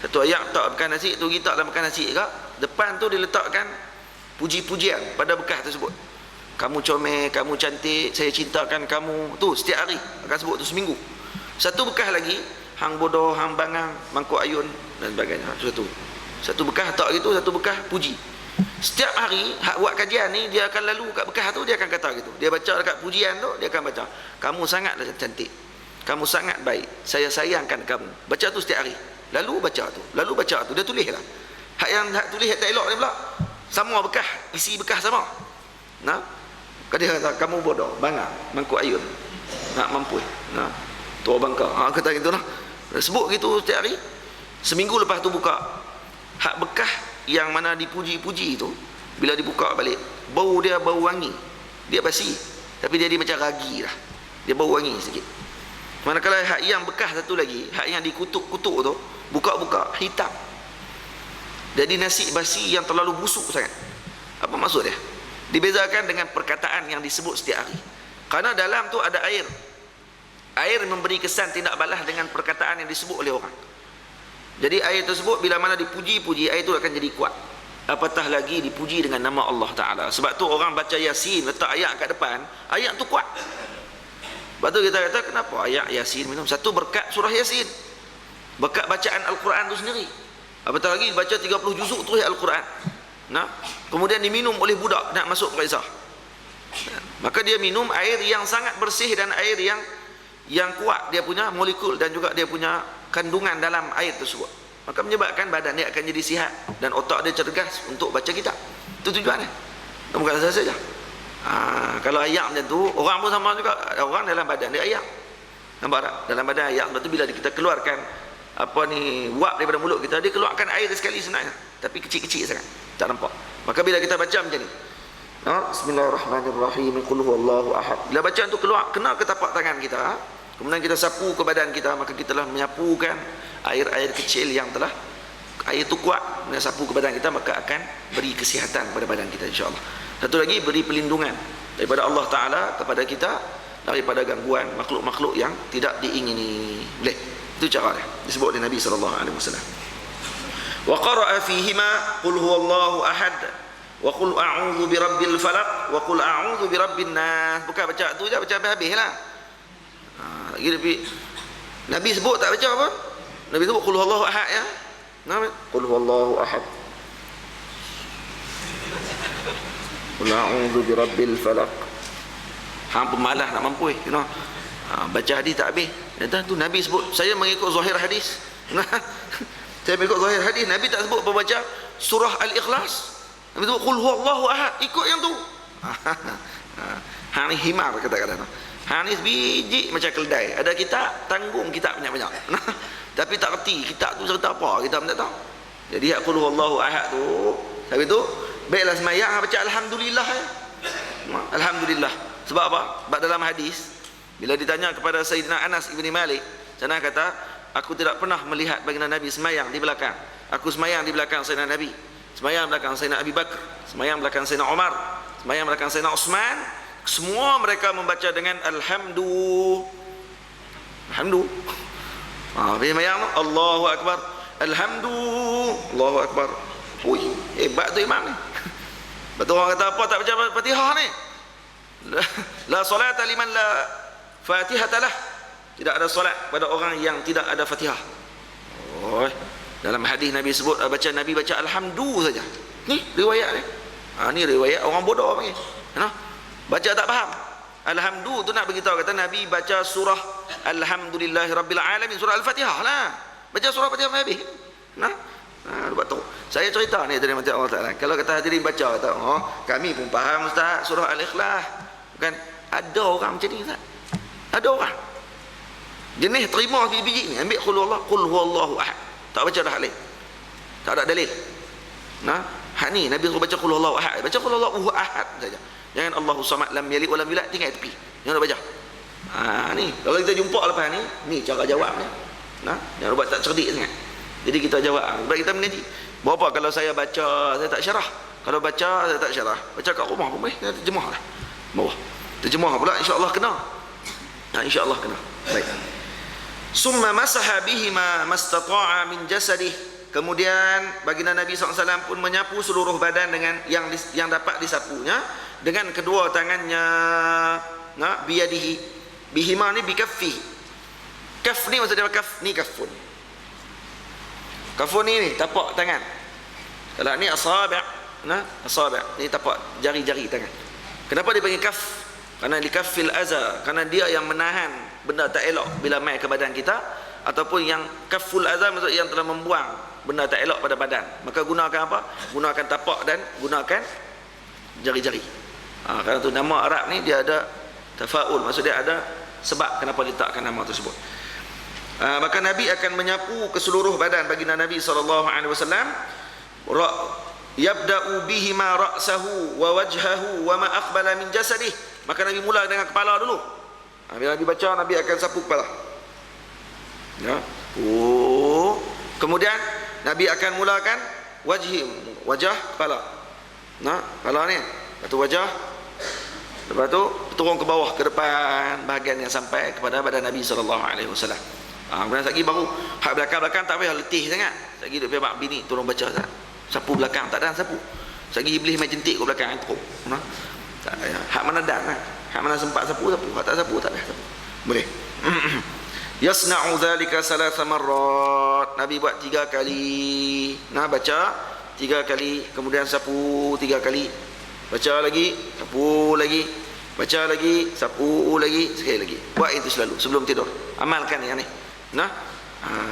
Satu ayak tak bekas nasi, tu kita dalam bekas nasi juga. Depan tu diletakkan puji-pujian pada bekas tersebut. Kamu comel, kamu cantik, saya cintakan kamu. Tu setiap hari akan sebut tu seminggu. Satu bekas lagi, hang bodoh, hang bangang, mangkuk ayun dan sebagainya. Satu bekas tak gitu, satu bekas puji. Setiap hari hak buat kajian ni, dia akan lalu kat bekas tu, dia akan kata gitu. Dia baca dekat pujian tu, dia akan baca, kamu sangatlah cantik, kamu sangat baik, saya sayangkan kamu. Baca tu setiap hari. Lalu baca tu, dia tulis lah. Hak yang tulis hak tak elok ni pula, sama bekas, isi bekas sama. Nah, dia kata kamu bodoh, bangang, mangkuk ayun, nak mampu, nah, tua bangka. Kata gitu lah. Sebut gitu setiap hari. Seminggu lepas tu buka, hak bekas yang mana dipuji-puji itu, bila dibuka balik, bau dia bau wangi. Dia basi, tapi dia macam ragi lah. Dia bau wangi sikit. Manakala hak yang bekas satu lagi, hak yang dikutuk-kutuk tu, buka-buka hitam. Jadi nasi basi yang terlalu busuk sangat. Apa maksud dia? Dibezakan dengan perkataan yang disebut setiap hari. Karena dalam tu ada air. Air memberi kesan tindak balas dengan perkataan yang disebut oleh orang. Jadi air tersebut bila mana dipuji-puji, air itu akan jadi kuat. Apatah lagi dipuji dengan nama Allah Ta'ala. Sebab tu orang baca Yasin, letak ayat kat depan, ayat tu kuat. Sebab tu kita kata, kenapa ayat Yasin minum? Satu, berkat surah Yasin, berkat bacaan Al-Quran tu sendiri. Apatah lagi baca 30 juzuk tu Al-Quran. Nah, kemudian diminum oleh budak nak masuk Qaisar. Maka dia minum air yang sangat bersih dan air yang kuat dia punya molekul dan juga dia punya kandungan dalam air tersebut. Maka menyebabkan badan dia akan jadi sihat dan otak dia cergas untuk baca kitab. Itu tujuannya. Bukan saja. Kalau ayam macam tu, orang pun sama juga. Orang dalam badan dia ayam. Nampak tak? Dalam badan ayam. Lepas tu bila kita keluarkan wap daripada mulut kita, dia keluarkan air sekali sebenarnya, tapi kecil-kecil sangat, tak nampak. Maka bila kita baca macam ni, Bismillahirrahmanirrahim, Qul huwallahu ahad, bila bacaan tu keluar, kena ke tapak tangan kita, kemudian kita sapu ke badan kita, maka kita telah menyapukan air-air kecil yang telah air tu kuat, kemudian sapu ke badan kita, maka akan beri kesihatan pada badan kita, insyaAllah. Satu lagi, beri perlindungan daripada Allah Ta'ala kepada kita daripada gangguan makhluk-makhluk yang tidak diingini. Boleh? Itu cara dia. Disebut oleh Nabi SAW. Wa qara'a fihima qul huwallahu ahad wa qul a'udzu birabbil falaq wa qul a'udzu birabbin nas. Bukan baca tu je, baca habis-habislah. Nabi sebut tak baca apa? Nabi sebut qul huwallahu ahad ya. Qul huwallahu ahad. Qul a'udzu birabbil falaq. Hang pemalas nak mampu baca hadis tak habis. Tu Nabi sebut, saya mengikut zahir hadis. Saya mengikut zahir hadis, Nabi tak sebut membaca surah Al-Ikhlas. Nabi sebut qul huwallahu ahad, ikut yang tu. Hang ni himar kata-kata. Hang ni biji macam keledai. Ada kitab, tanggung kitab banyak-banyak. Tapi tak reti kitab tu cerita apa, kita tak tahu. Jadi qul huwallahu ahad tu, habis tu baiklah sembahyang baca alhamdulillah ya. Alhamdulillah. Sebab apa? Sebab dalam hadis bila ditanya kepada Sayyidina Anas ibn Malik, sana kata, aku tidak pernah melihat baginda Nabi semayang di belakang. Aku semayang di belakang Sayyidina Nabi, semayang belakang Sayyidina Abi Bakar, semayang belakang Sayyidina Umar, semayang belakang Sayyidina Utsman. Semua mereka membaca dengan alhamdu. Bila semayang Allahu Akbar, alhamdu, Allahu Akbar. Ui, hebat tu imam ni. Betul orang kata apa tak baca Fatihah ni? La salata liman la Fatihatalah. Tidak ada solat pada orang yang tidak ada Fatihah. Dalam hadis Nabi sebut Nabi baca alhamdu saja. Ni riwayat ni. Ni riwayat orang bodoh panggil. Baca tak faham. Alhamdu tu nak beritahu kata Nabi baca surah Alhamdulillahirabbil alamin, surah Al-Fatihah lah. Baca surah Fatihah habis. Buat tahu. Saya cerita ni dari mati Allah Taala. Kalau kata hadirin baca kata, kami pun faham Ustaz surah Al-Ikhlas. Bukan ada orang macam ni Ustaz. Ada orang. Jenis terima biji ni, ambil qul huwallahu ahad. Tak baca dah lain. Tak ada dalil. Hak ni Nabi suruh baca qul huwallahu ahad. Baca qul huwallahu ahad saja. Jangan Allahu samad lam yalid wa lam yulad, tinggal tepi. Jangan baca. Ni kalau kita jumpa lepas ni cara jawab ni. Jangan buat tak cerdik sangat. Jadi kita jawab. Sebab kita mengaji. Berapa kalau saya baca saya tak syarah. Kalau baca saya tak syarah. Baca kat rumah pun boleh. Terjemah lah. Bawah. Terjemah pula insya-Allah kena. Insya-Allah kena. Baik. Summa masaha bihima mastata'a min jasadih. Kemudian baginda Nabi SAW pun menyapu seluruh badan dengan yang dapat disapunya dengan kedua tangannya. Biyadihi. Bihima ni bikaffi. Kaf ni maksudnya kaf ni kafun. Kafun ni tapak tangan. Kalau ni asabi', asabi' ni tapak jari-jari tangan. Kenapa dia panggil kaf? Karena likaffil aza, karena dia yang menahan benda tak elok bila mai ke badan kita, ataupun yang kaful aza maksud yang telah membuang benda tak elok pada badan. Maka gunakan apa? Gunakan tapak dan gunakan jari-jari. Kerana tu nama Arab ni dia ada tafaul, maksud dia ada sebab kenapa diletakkan nama tersebut. Maka Nabi akan menyapu ke seluruh badan baginda Nabi SAW. Yabda'u bihima ra'sahu wa wajhahu wa ma aqbala min jasadih. Maka Nabi mula dengan kepala dulu. Bila Nabi baca, Nabi akan sapu kepala. Kemudian Nabi akan mulakan wajah kepala. Kepala ni, lepas tu wajah, lepas tu turun ke bawah, ke depan, bahagian yang sampai kepada badan Nabi SAW. Kemudian lagi baru hak belakang-belakang tak payah letih sangat. Lagi duk pihak bini tolong baca Ustaz. Sapu belakang tak ada sapu. Lagi iblis main jentik kat belakang teruk. Tak payah. Hak mana dan hak mana sempat sapu. Hak tak sapu tak ada sapu. Boleh. Yasna'u dzalika salasa marrat. Nabi buat 3 kali. Baca 3 kali, kemudian sapu 3 kali. Baca lagi, sapu lagi. Baca lagi, sapu lagi, sekali lagi. Buat itu selalu sebelum tidur. Amalkan yang ni.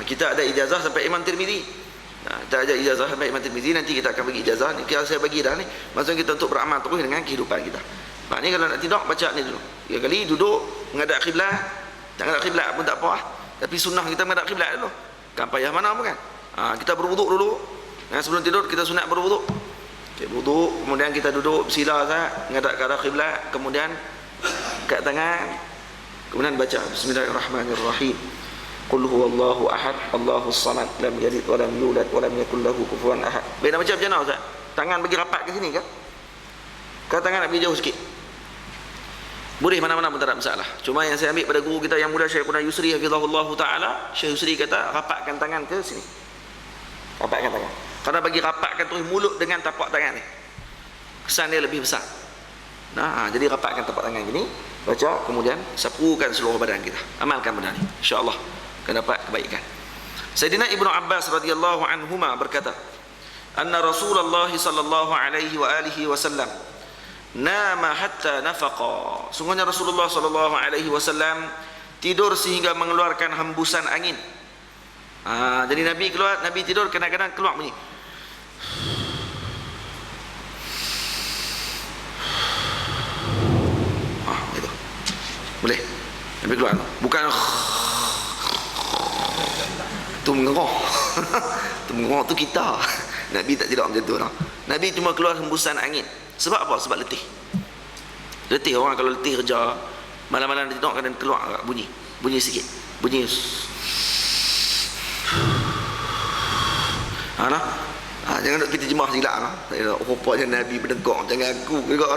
Kita ada ijazah sampai Imam Tirmizi. Kita ada ijazah sampai Imam Tirmizi. Nanti kita akan bagi ijazah ni. Kalau saya bagi dah ni, maksudnya kita untuk beramal terus dengan kehidupan kita. Ni kalau nak tidur, baca ni dulu 3 kali, duduk menghadap kiblat. Tak menghadap kiblat pun tak apa. Tapi sunnah kita menghadap kiblat dulu. Kan payah mana pun kan. Kita berwuduk dulu. Sebelum tidur kita sunat berwuduk. Berwuduk, kemudian kita duduk bersila menghadap ke arah kiblat, kemudian kat tangan, kemudian baca Bismillahirrahmanirrahim. Qul huwallahu ahad, Allahus samad, lam yalid wa lam yulad wa lam yakul lahu kufuwan ahad. Baik, nak baca macam mana Ustaz? Tangan bagi rapat ke sini ke? Ke tangan nak pergi jauh sikit? Boleh mana-mana pun tak ada masalah. Cuma yang saya ambil pada guru kita yang muda Syekhuna Yusri hafizahullahu taala, Syekh Yusri kata rapatkan tangan ke sini. Rapatkan tangan. Karena bagi rapatkan terus mulut dengan tapak tangan ni, kesan dia lebih besar. Jadi rapatkan tapak tangan gini, baca, kemudian sapukan seluruh badan kita. Amalkan benda ni, insya-Allah akan dapat kebaikan. Sayyidina Ibnu Abbas radhiyallahu anhuma berkata, anna Rasulullah sallallahu alaihi wa alihi wasallam nama hatta nafaqa. Sungguhnya Rasulullah sallallahu alaihi wasallam tidur sehingga mengeluarkan hembusan angin. Jadi Nabi tidur kadang-kadang keluar bunyi. Gitu. Boleh. Nabi keluar. Bukan tu mengerok. Tu mengerok tu kita. Nabi tak tidur macam tu lah. Nabi cuma keluar hembusan angin. Sebab apa? Sebab letih. Letih, orang kalau letih kerja, malam-malam dia tidur kadang keluar bunyi. Bunyi sikit. Bunyi. Jangan nak kita jemah silap rupanya Nabi berdegak jangan aku gegak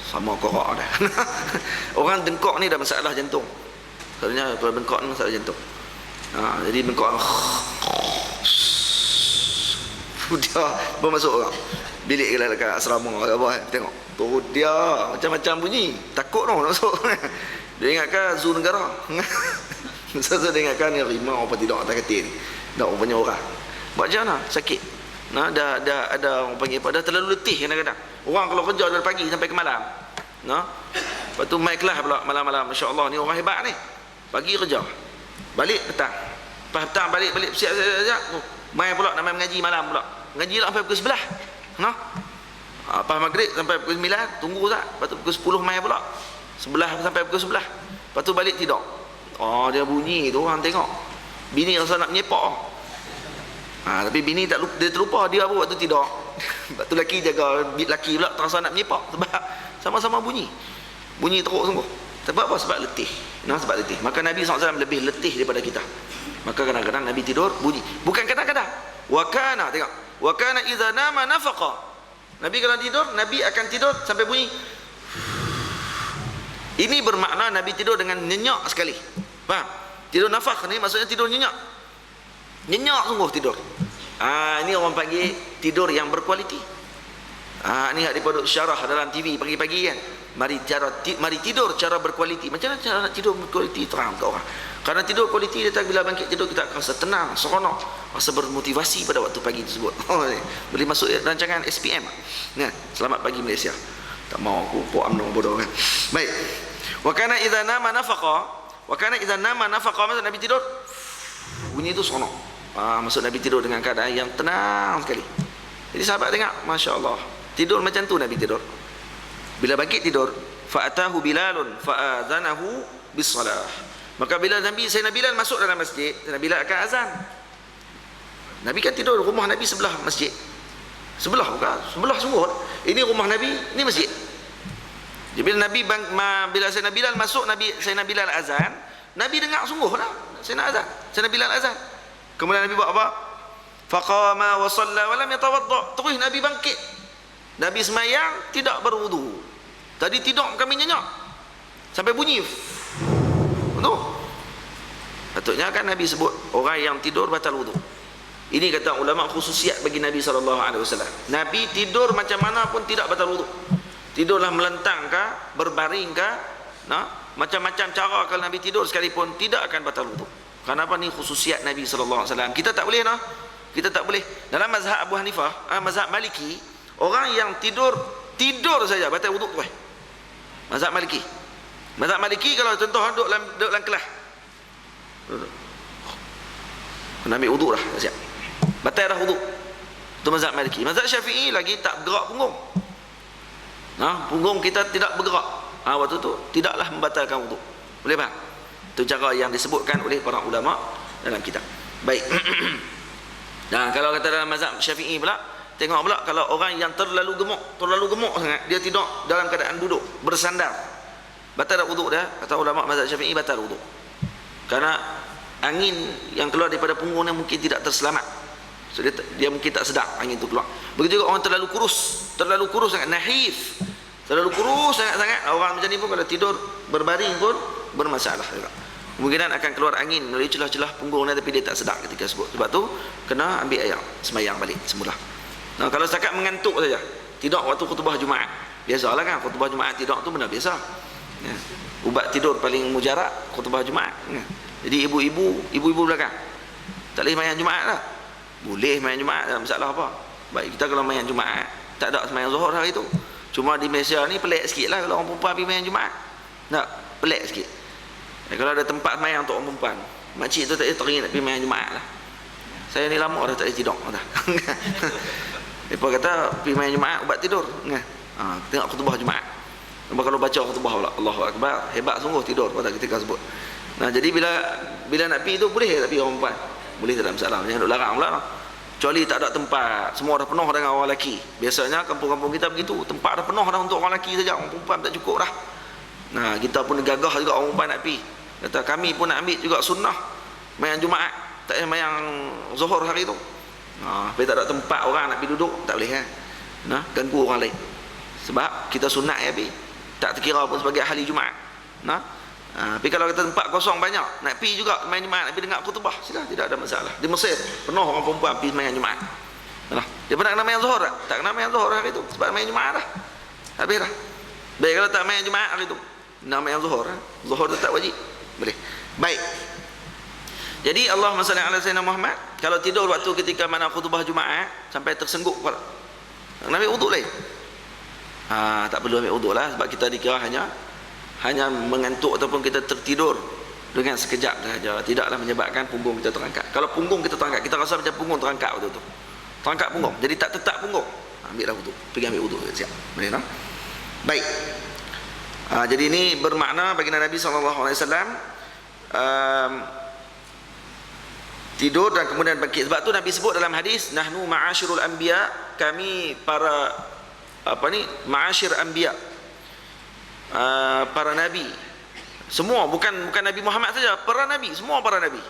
sama korak dah. Orang dengkak ni dah masalah jantung. Sebenarnya kalau bengkak ni masalah jantung. Jadi bengkak dia bermasuk orang bilik dekat asrama apa tengok tu dia macam-macam bunyi, takut nak masuk. Dia ingatkan zoo negara. Saya ingatkan ni rimau apa tidak atas katil ni. Dah rupanya orang. Buat macam mana? Sakit. Dah ada orang panggil apa? Dah terlalu letih kadang-kadang. Orang kalau kerja dari pagi sampai ke malam. Lepas tu mai kelas pula malam-malam. Masya-Allah ni orang hebat ni. Pagi kerja. Balik petang. Lepas petang balik siap-siap. Mai pula nak main mengaji malam pula. Mengaji lah sampai pukul 11. Nah. Lepas maghrib sampai pukul 9, tunggu tak. Lepas tu pukul 10 mai pula. 11 sampai pukul 11. Lepas tu balik tidur. Oh, dia bunyi tu orang tengok. Bini rasa nak menyepak. Tapi bini dia terlupa dia apa waktu tidur. Lepas tu laki jaga laki pula terasa nak menyepak sebab sama-sama bunyi. Bunyi teruk sungguh. Sebab apa? Sebab letih. Sebab letih. Maka Nabi SAW lebih letih daripada kita. Maka kadang-kadang Nabi tidur bunyi. Bukan kadang-kadang. Wa kana, tengok. Wa kana idza nama nafaqa. Nabi kalau tidur, Nabi akan tidur sampai bunyi. Ini bermakna Nabi tidur dengan nyenyak sekali. Faham? Tidur nafakh ni maksudnya tidur nyenyak. Nyenyak sungguh tidur. Ini orang panggil tidur yang berkualiti. Ni hak daripada syarah dalam TV pagi-pagi kan. Mari tidur cara berkualiti. Macam mana cara nak tidur berkualiti? Terang ke orang. Karena tidur kualiti, dia tak bila bangkit tidur kita akan rasa tenang, seronok, rasa bermotivasi pada waktu pagi tersebut. Boleh masuk rancangan SPM. Selamat pagi Malaysia. Tak mau aku puak UMNO bodoh kan. Baik. Wa kana idza nama nafaqa. Wa kana idza nama nafaqa, maksud Nabi tidur bunyi itu seronok. Maksud Nabi tidur dengan keadaan yang tenang sekali. Jadi sahabat tengok, masya-Allah. Tidur macam tu Nabi tidur. Bila bangkit tidur, fa'atahu Bilalun fa'adzanahu bis-salah. Maka bila Sayyidina Bilal masuk dalam masjid, Sayyidina Bilal akan azan. Nabi kan tidur, rumah Nabi sebelah masjid. Sebelah bukan? Sebelah sungguh. Ini rumah Nabi, ini masjid. Jadi bila bila Sayyidina Bilal masuk, Sayyidina Bilal azan, Nabi dengar sungguh lah. Sayyidina Bilal azan. Kemudian Nabi buat apa? Faqama wa shalla wa lam yatawadda. Terus Nabi bangkit. Nabi semayang tidak berwudu. Tadi tidur kami nyenyak sampai bunyi. Betul? Patutnya kan Nabi sebut orang yang tidur batal wudu. Ini kata ulama khususiat bagi Nabi SAW. Nabi tidur macam mana pun tidak batal wudu. Tidurlah melentang kah, berbaring kah, macam-macam cara kalau Nabi tidur sekalipun tidak akan batal wudu. Kenapa? Ni khususiat Nabi SAW. Kita tak boleh Kita tak boleh. Dalam mazhab Abu Hanifah, mazhab Maliki, orang yang tidur saja batal wudu tu. Mazhab Maliki. Mazhab Maliki kalau contoh duduk dalam kelas. Nak ambil wudu dah, siap. Batal dah wudu. Itu mazhab Maliki. Mazhab Syafi'i lagi tak bergerak punggung. Punggung kita tidak bergerak. Waktu tu tidaklah membatalkan wudu. Boleh faham? Itu cara yang disebutkan oleh para ulama dalam kitab. Baik. Kalau kata dalam mazhab Syafi'i pula, tengok pula kalau orang yang terlalu gemuk sangat, dia tidur dalam keadaan duduk, bersandar, batal dah wudu dah. Kata ulama mazhab Syafi'i batal wudu. Karena angin yang keluar daripada punggungnya mungkin tidak terselamat. So dia mungkin tak sedar angin itu keluar. Begitu juga orang terlalu kurus sangat, nahif, terlalu kurus sangat-sangat, orang macam ni pun kalau tidur berbaring pun bermasalah juga. Kemungkinan akan keluar angin melalui celah-celah punggungnya tapi dia tak sedar ketika sebut. Sebab tu kena ambil air, semayang balik semula. Kalau setakat mengantuk saja, tidur waktu khutbah Jumaat, biasalah kan khutbah Jumaat tidur tu benda biasa. Ubat tidur paling mujarab khutbah Jumaat. Jadi ibu-ibu belakang tak boleh semayang Jumaat lah. Boleh semayang Jumaat, tak ada masalah apa. Baik, kita kalau semayang Jumaat tak ada semayang Zuhur hari tu. Cuma di Malaysia ni pelik sikit lah kalau orang perempuan pergi semayang Jumaat. Tak, pelik sikit. Kalau ada tempat semayang untuk orang perempuan, makcik tu tak boleh teringin nak pergi semayang Jumaat lah. Saya ni lama dah tak boleh tidur dah. Mereka kata pergi semayang Jumaat ubat tidur. Tengok khutbah Jumaat. Kalau baca khutbah pula, Allahu Akbar, hebat sungguh tidur pada ketika sebut. Jadi bila nak pergi tu boleh tak pergi orang perempuan? Boleh, tak ada masalah. Jangan duk larang pula. Kecuali tak ada tempat, semua dah penuh dengan orang lelaki. Biasanya kampung-kampung kita begitu, tempat dah penuh dah untuk orang lelaki saja, orang perempuan tak cukup dah. Kita pun gagah juga orang perempuan nak pergi. Kata kami pun nak ambil juga sunnah semayang Jumaat, tak payah semayang Zuhur hari tu. Tapi tak ada tempat orang nak pergi duduk, tak boleh kan. Ganggu orang lain. Sebab kita sunat ya pergi. Tak terkira pun sebagai ahli Jumaat. Tapi kalau kita tempat kosong banyak, nak pergi juga main Jumaat, nak pergi dengar khutbah, sila, tidak ada masalah. Di Mesir penuh orang perempuan pergi main Jumaat. Dia pernah kena main Zuhur tak? Tak kena main Zuhur hari tu sebab main Jumaat dah. Habis dah. Baik, kalau tak main Jumaat hari tu, nak main Zuhur, Zuhur tu tak wajib. Boleh. Baik. Jadi Allahumma salli ala sayyidina Muhammad, kalau tidur waktu ketika mana khutbah Jumaat sampai tersengguk kepala, nak ambil wuduk lain. Tak perlu ambil wuduk lah, sebab kita dikira hanya mengantuk ataupun kita tertidur dengan sekejap saja, tidaklah menyebabkan punggung kita terangkat. Kalau punggung kita terangkat, kita rasa macam punggung terangkat waktu tu. Terangkat punggung, jadi tak tetap punggung. Ambillah wudu, pergi ambil wudu, siap. Boleh tak? Baik. Jadi ini bermakna baginda Nabi SAW tidur dan kemudian bangkit. Sebab tu Nabi sebut dalam hadis, nahnu ma'asyirul anbiya, kami para ma'asyir anbiya, para nabi. Semua, bukan Nabi Muhammad saja, para nabi, semua para nabi.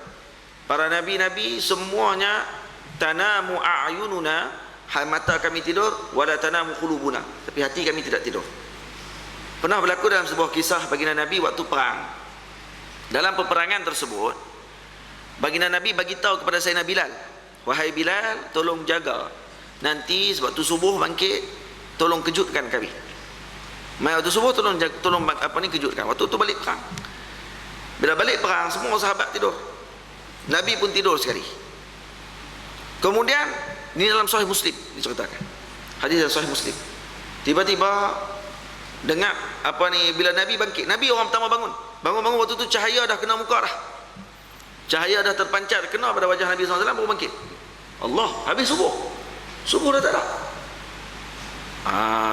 Para nabi-nabi semuanya, tanamu a'yununa, mata kami tidur, wala tanamu qulubuna, tapi hati kami tidak tidur. Pernah berlaku dalam sebuah kisah baginda Nabi waktu perang. Dalam peperangan tersebut, baginda Nabi bagi tahu kepada Sayyidina Bilal, wahai Bilal, tolong jaga, nanti waktu subuh bangkit, tolong kejutkan kami. Waktu subuh tolong kejutkan. Waktu tu balik perang. Bila balik perang, semua sahabat tidur. Nabi pun tidur sekali. Kemudian ini dalam Sahih Muslim diceritakan. Hadis dalam Sahih Muslim. Tiba-tiba dengar bila Nabi bangkit, Nabi orang pertama bangun. Bangun-bangun waktu tu cahaya dah kena muka dah. Cahaya dah terpancar kena pada wajah Nabi SAW, baru bangkit. Allah, habis subuh. Subuh dah tak ada.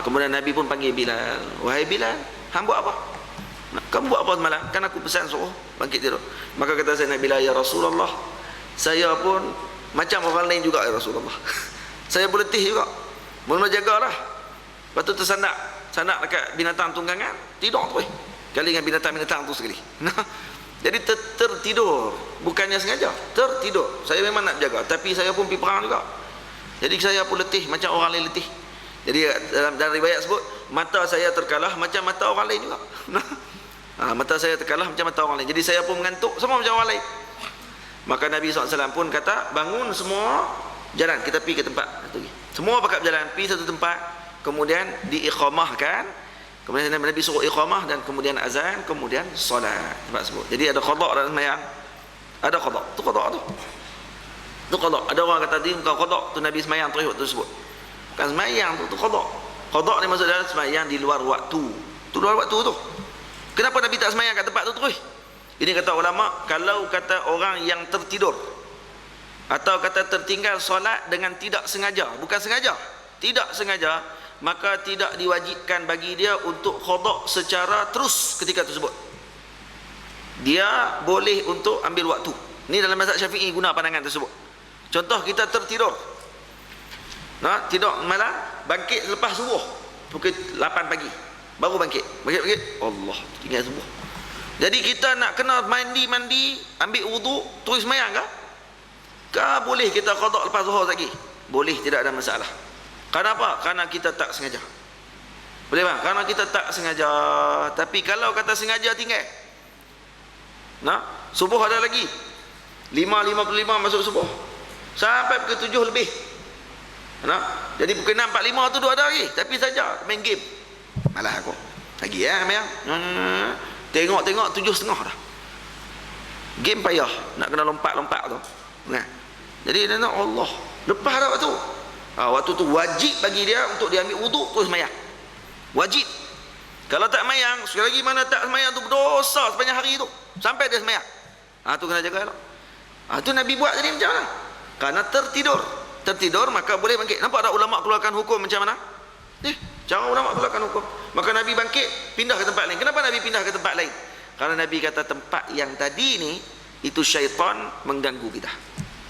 Kemudian Nabi pun panggil Bilal, wahai Bilal, hang buat apa? Kamu buat apa semalam? Kan aku pesan suruh bangkit tidur. Maka kata Sayyidina Bilal, ya Rasulullah, saya pun macam orang lain juga ya Rasulullah. Saya pun letih juga. Mula jagalah. Lepas tu tersandak dekat binatang tunggangan, tidur tu. Kali dengan binatang-binatang tu sekali. Jadi tertidur, bukannya sengaja, tertidur. Saya memang nak jaga, tapi saya pun pergi perang juga. Jadi saya pun letih macam orang lain letih. Jadi dalam riwayat sebut, mata saya terkalah macam mata orang lain juga. Mata saya terkalah macam mata orang lain. Jadi saya pun mengantuk sama macam orang lain. Maka Nabi SAW pun kata, bangun semua, jalan, kita pergi ke tempat. Semua pakat berjalan, pergi satu tempat, kemudian diiqamahkan. Kemudian Nabi suruh iqamah dan kemudian azan, kemudian solat. Tempat sebut. Jadi ada qada dalam sembahyang. Ada qada. Tu qada tu. Tu qada. Ada orang kata tadi bukan qada, tu Nabi sembahyang terus waktu tersebut. Bukan sembahyang tu qada. Qada ni maksud dalam sembahyang di luar waktu. Tu luar waktu tu. Kenapa Nabi tak sembahyang kat tempat tu terus? Ini kata ulama, kalau kata orang yang tertidur atau kata tertinggal solat dengan tidak sengaja, bukan sengaja, tidak sengaja, maka tidak diwajibkan bagi dia untuk qada secara terus ketika tersebut. Dia boleh untuk ambil waktu. Ini dalam mazhab Syafi'i guna pandangan tersebut. Contoh kita tertidur, tidur malam, bangkit selepas subuh pukul 8 pagi, baru bangkit, Allah, tinggal subuh. Jadi kita nak kena mandi, ambil wudu, terus sembahyang kah boleh kita qada lepas zuhur lagi? Boleh, tidak ada masalah. Kenapa? Karena kita tak sengaja. Boleh bang? Karena kita tak sengaja. Tapi kalau kata sengaja tinggal, subuh ada lagi 5.55 masuk subuh sampai pukul 7 lebih. Jadi pukul 6.45 tu dua ada lagi, tapi saja main game. Malah aku lagi main. Tengok 7.30 dah. Game payah, nak kena lompat-lompat tu. Jadi dia nak Allah, lepas dah waktu. Waktu tu wajib bagi dia untuk dia ambil wuduk terus sembahyang. Wajib. Kalau tak sembahyang, sekali lagi mana tak sembahyang tu berdosa sepanjang hari tu sampai dia sembahyang. Tu kena jaga elok. Tu Nabi buat tadi macam mana? Karena tertidur maka boleh bangkit. Nampak tak ulama keluarkan hukum macam mana? Cara ulama keluarkan hukum. Maka Nabi bangkit, pindah ke tempat lain. Kenapa Nabi pindah ke tempat lain? Karena Nabi kata tempat yang tadi ni itu syaitan mengganggu kita.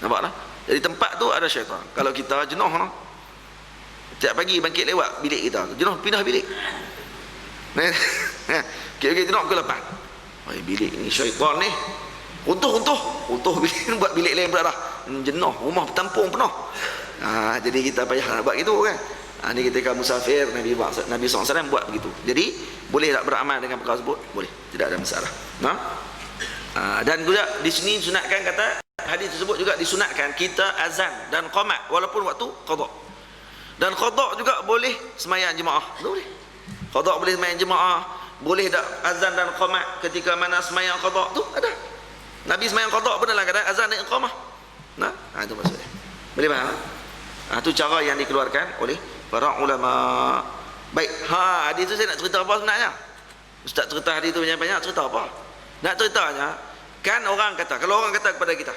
Nampak tak? Jadi tempat tu ada syaitan. Kalau kita jenuh, tiap pagi bangkit lewat bilik kita, jenuh pindah bilik. Kira-kira jenuh pukul 8. Bilik ni syaitan ni. Untuh bilik buat bilik lain pula dah. Jenuh, rumah bertampung penuh. Jadi kita payah nak buat gitu kan. Ini ketika musafir, Nabi SAW buat begitu. Jadi boleh tak beramal dengan perkara tersebut? Boleh, tidak ada masalah. Dan juga di sini sunatkan, kata hadis tersebut juga disunatkan kita azan dan qamat walaupun waktu qada. Dan qada juga boleh sembahyang jemaah. Boleh. Qada boleh sembahyang jemaah, boleh tak azan dan qamat ketika mana sembahyang qada tu ada. Nabi sembahyang qada pun dalam keadaan azan dan iqamah. Itu maksudnya. Boleh faham? Itu cara yang dikeluarkan oleh para ulama. Baik, hadis tu saya nak cerita apa sebenarnya? Ustaz cerita hadis tu banyak-banyak, cerita apa? Nak ceritanya, Kan orang kata, kalau orang kata kepada kita,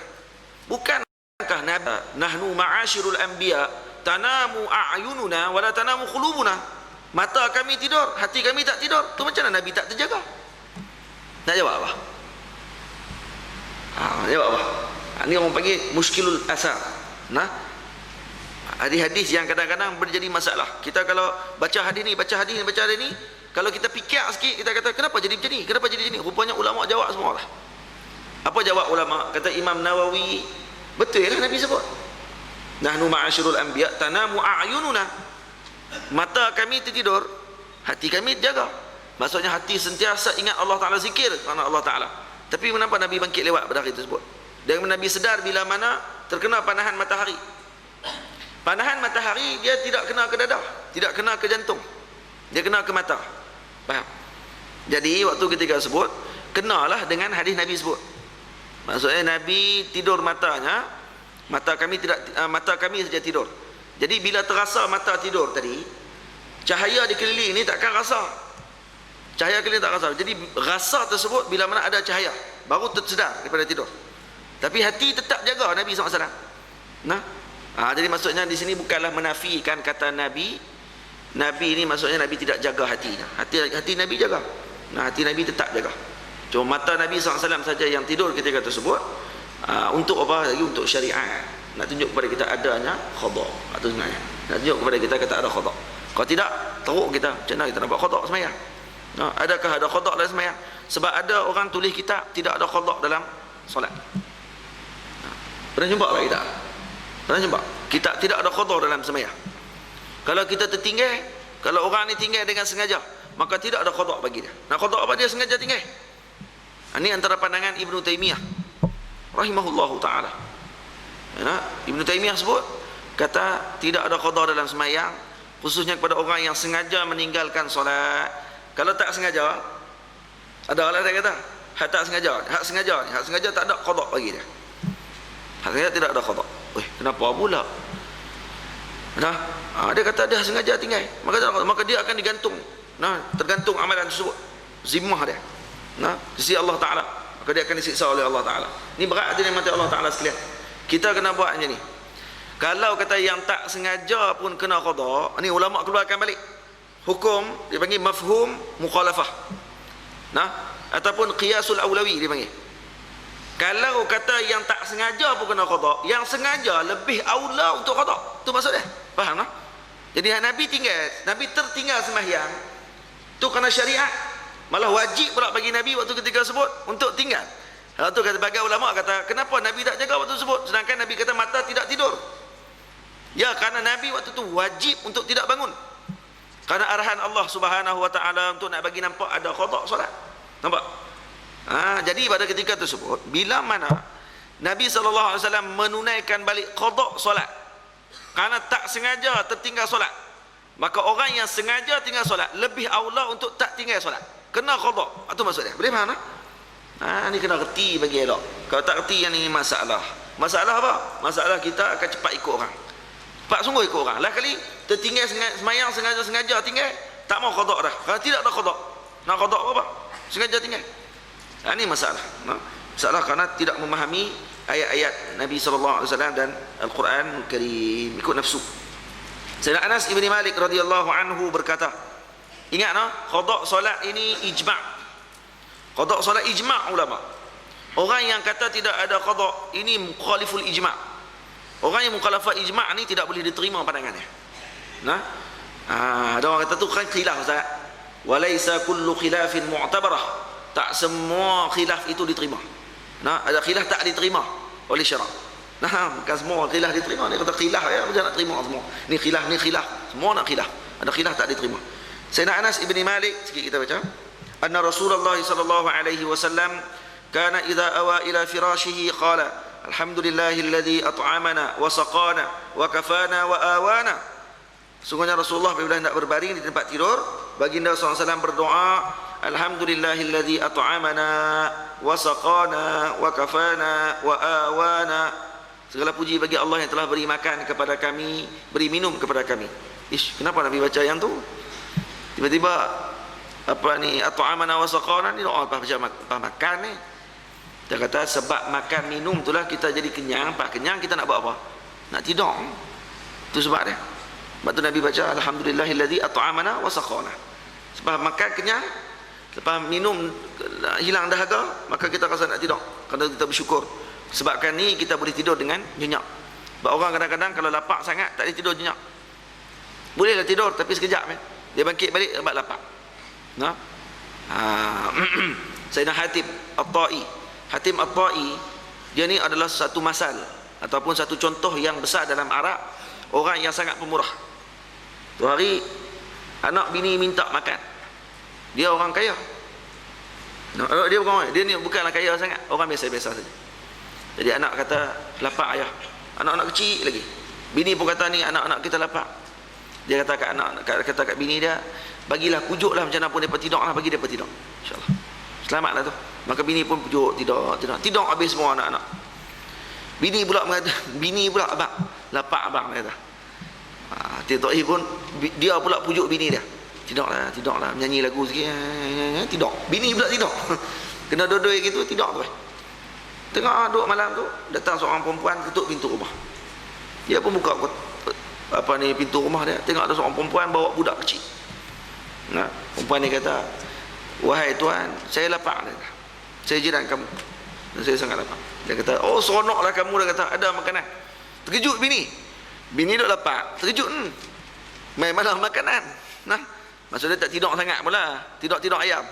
bukankah Nabi, nahnu ma'asyirul anbiya tanamu a'yununa wala tanamu qulubuna, mata kami tidur, hati kami tak tidur. Tu macam mana Nabi tak terjaga? Nak jawab apa? Jawab apa? Ini orang panggil muskilul asar. Nah, hadis-hadis yang kadang-kadang menjadi masalah. Kita kalau baca hadis ni, kalau kita fikir sikit, kita kata kenapa jadi macam ni? Kenapa jadi macam ni? Rupanya ulama jawab semua lah. Apa jawab ulama? Kata Imam Nawawi, betul lah Nabi sebut. Nahnu ma'asyirul anbiya tanamu a'yununa. Mata kami tertidur, hati kami terjaga. Maksudnya hati sentiasa ingat Allah Ta'ala, zikir kerana Allah Ta'ala. Tapi kenapa Nabi bangkit lewat pada hari tersebut? Dan Nabi sedar bila mana terkena panahan matahari. Panahan matahari dia tidak kena ke dada, tidak kena ke jantung, dia kena ke mata. Faham? Jadi waktu ketika sebut, kenalah dengan hadis Nabi sebut. Maksudnya Nabi tidur matanya, mata kami saja tidur. Jadi bila terasa mata tidur tadi, cahaya di keliling ni takkan rasa. Cahaya keliling tak rasa. Jadi rasa tersebut bila mana ada cahaya, baru tersedar daripada tidur. Tapi hati tetap jaga Nabi SAW. Nah, jadi maksudnya di sini bukanlah menafikan kata Nabi. Nabi ini maksudnya Nabi tidak jaga hatinya. Hati Nabi jaga. Nah, hati Nabi tetap jaga. Cuma mata Nabi SAW saja yang tidur ketika tersebut. Untuk apa lagi? Untuk syariat. Nak tunjuk kepada kita adanya qada. Itu sebenarnya. Nak tunjuk kepada kita kata ada qada. Kalau tidak, teruk kita. Macam mana kita nak buat qada sembahyang? Adakah ada qada dalam sembahyang? Sebab ada orang tulis kitab tidak ada qada dalam solat. Pernah jumpa tak kita? Pernah jumpa? Kita tidak ada qada dalam sembahyang. Kalau kita tertinggal, kalau orang ni tinggal dengan sengaja, maka tidak ada qada bagi dia. Nak qada apa? Dia sengaja tinggal. Ini antara pandangan Ibnu Taimiyah rahimahullahu taala. Ibnu Taimiyah sebut, kata tidak ada qada dalam sembahyang, khususnya kepada orang yang sengaja meninggalkan solat. Kalau tak sengaja, ada orang yang kata hak tak sengaja, hak sengaja tak ada qada bagi dia. Hak sengaja tidak ada qada. Kenapa pula? Dia kata dia sengaja tinggal, maka dia akan digantung. Tergantung amalan tersebut, zimmah dia. Di sisi Allah Ta'ala, maka dia akan disiksa oleh Allah Ta'ala. Ini berat hati mati Allah Ta'ala sekalian. Kita kena buat macam ni. Kalau kata yang tak sengaja pun kena qada, ni ulama keluarkan balik hukum, dia panggil mafhum mukhalafah, ataupun qiyasul aulawi dia panggil. Kalau kata yang tak sengaja pun kena qada, yang sengaja lebih aula untuk qada. Tu maksud dia. Faham tak? Jadi Nabi tertinggal sembahyang tu kerana syariat. Malah wajib pula bagi Nabi waktu ketika sebut untuk tinggal. Tu kata bagi ulama kata, kenapa Nabi tak jaga waktu tersebut sedangkan Nabi kata mata tidak tidur? Ya, kerana Nabi waktu tu wajib untuk tidak bangun. Kerana arahan Allah Subhanahu wa taala untuk nak bagi nampak ada qada solat. Nampak? Jadi pada ketika tersebut, bila mana Nabi sallallahu alaihi wasallam menunaikan balik qada solat kerana tak sengaja tertinggal solat, maka orang yang sengaja tinggal solat lebih aula untuk tak tinggal solat, kena qada. Itu maksud dia. Boleh faham tak? Ni kena reti bagi elok. Kalau tak reti, yang ni masalah. Masalah apa? Masalah kita akan cepat ikut orang. Cepat sungguh ikut orang. Lah kali tertinggal semayang sengaja tinggal, tak mau qada dah. Kalau tidak ada qada, nak qada apa? Sengaja tinggal. Ini masalah. Masalah kerana tidak memahami ayat-ayat Nabi SAW dan Al-Quran Karim, ikut nafsu. Sayyidina Anas ibn Malik radhiyallahu anhu berkata, ingat qada solat ini ijma'. Qada solat ijma' ulama. Orang yang kata tidak ada qada ini mukhaliful ijma'. Orang yang mukhalafah ijma' ni tidak boleh diterima pandangannya. Ada orang kata tu kan khilaf, Ustaz. Walaysa kullu khilafin mu'tabarah. Tak semua khilaf itu diterima. Ada khilaf tak diterima oleh syarak. Bukan semua khilaf diterima. Dia kata khilaf ya, jangan nak terima semua. Ni khilaf, semua nak khilaf. Ada khilaf tak diterima. Sayyidina Anas ibn Malik, sikit kita baca. Anna Rasulullah sallallahu alaihi wasallam kana idza awa ila firashihi qala alhamdulillahilladzi at'amana wa saqana wa kafana wa awana. Sungguhnya Rasulullah apabila hendak berbaring di tempat tidur, baginda SAW berdoa, alhamdulillahilladzi at'amana wa saqana wa kafana wa awana. Segala puji bagi Allah yang telah beri makan kepada kami, beri minum kepada kami. Kenapa Nabi baca yang tu? Tiba-tiba apa ni at'amana wa saqana ni doa apa makan ni? Dia kata sebab makan minum itulah kita jadi kenyang. Pak kenyang kita nak buat apa? Nak tidur. Itu sebab dia. Sebab tu Nabi baca alhamdulillahillazi at'amana wa saqana. Sebab makan kenyang, lepas minum hilang dahaga, maka kita rasa nak tidur. Kerana kita bersyukur. Sebabkan ni kita boleh tidur dengan nyenyak. Sebab orang kadang-kadang kalau lapar sangat tak boleh tidur nyenyak. Bolehlah tidur tapi sekejap dia bangkit balik sebab lapar. Nah. Sayyidina Hatim At-Tai. Hatim At-Tai dia ni adalah satu masal ataupun satu contoh yang besar dalam Arab, orang yang sangat pemurah. Tu hari anak bini minta makan. Dia orang kaya. Dia ni bukanlah kaya sangat, orang biasa-biasa saja. Jadi anak kata lapar ayah. Anak-anak kecil lagi. Bini pun kata ni anak-anak kita lapar. Dia kata kat bini dia, bagilah pujuklah macam mana pun depa tidurlah, bagi depa tidur. Insya-Allah. Selamatlah tu. Maka bini pun pujuk tidur habis semua anak-anak. Bini pula abang, lapar abang dia kata. Tok pun dia pula pujuk bini dia. Tidurlah, menyanyi lagu sikit. Tidur. Bini pula tidur. Kena dua-dua gitu tidur tu. Tengah duduk malam tu, datang seorang perempuan ketuk pintu rumah. Dia pun buka pintu rumah dia, tengok ada seorang perempuan bawa budak kecil. Nah, perempuan ni kata, "Wahai tuan, saya lapar." Dia kata, "Saya jiran kamu. Dan saya sangat lapar." Dia kata, "Oh, seronoklah kamu." Dia kata, "Ada makanan." Terkejut bini. Bini duk lapar, terkejut. Mai mana makanan? Nah, maksudnya tak tidur sangat pula, tidur ayam.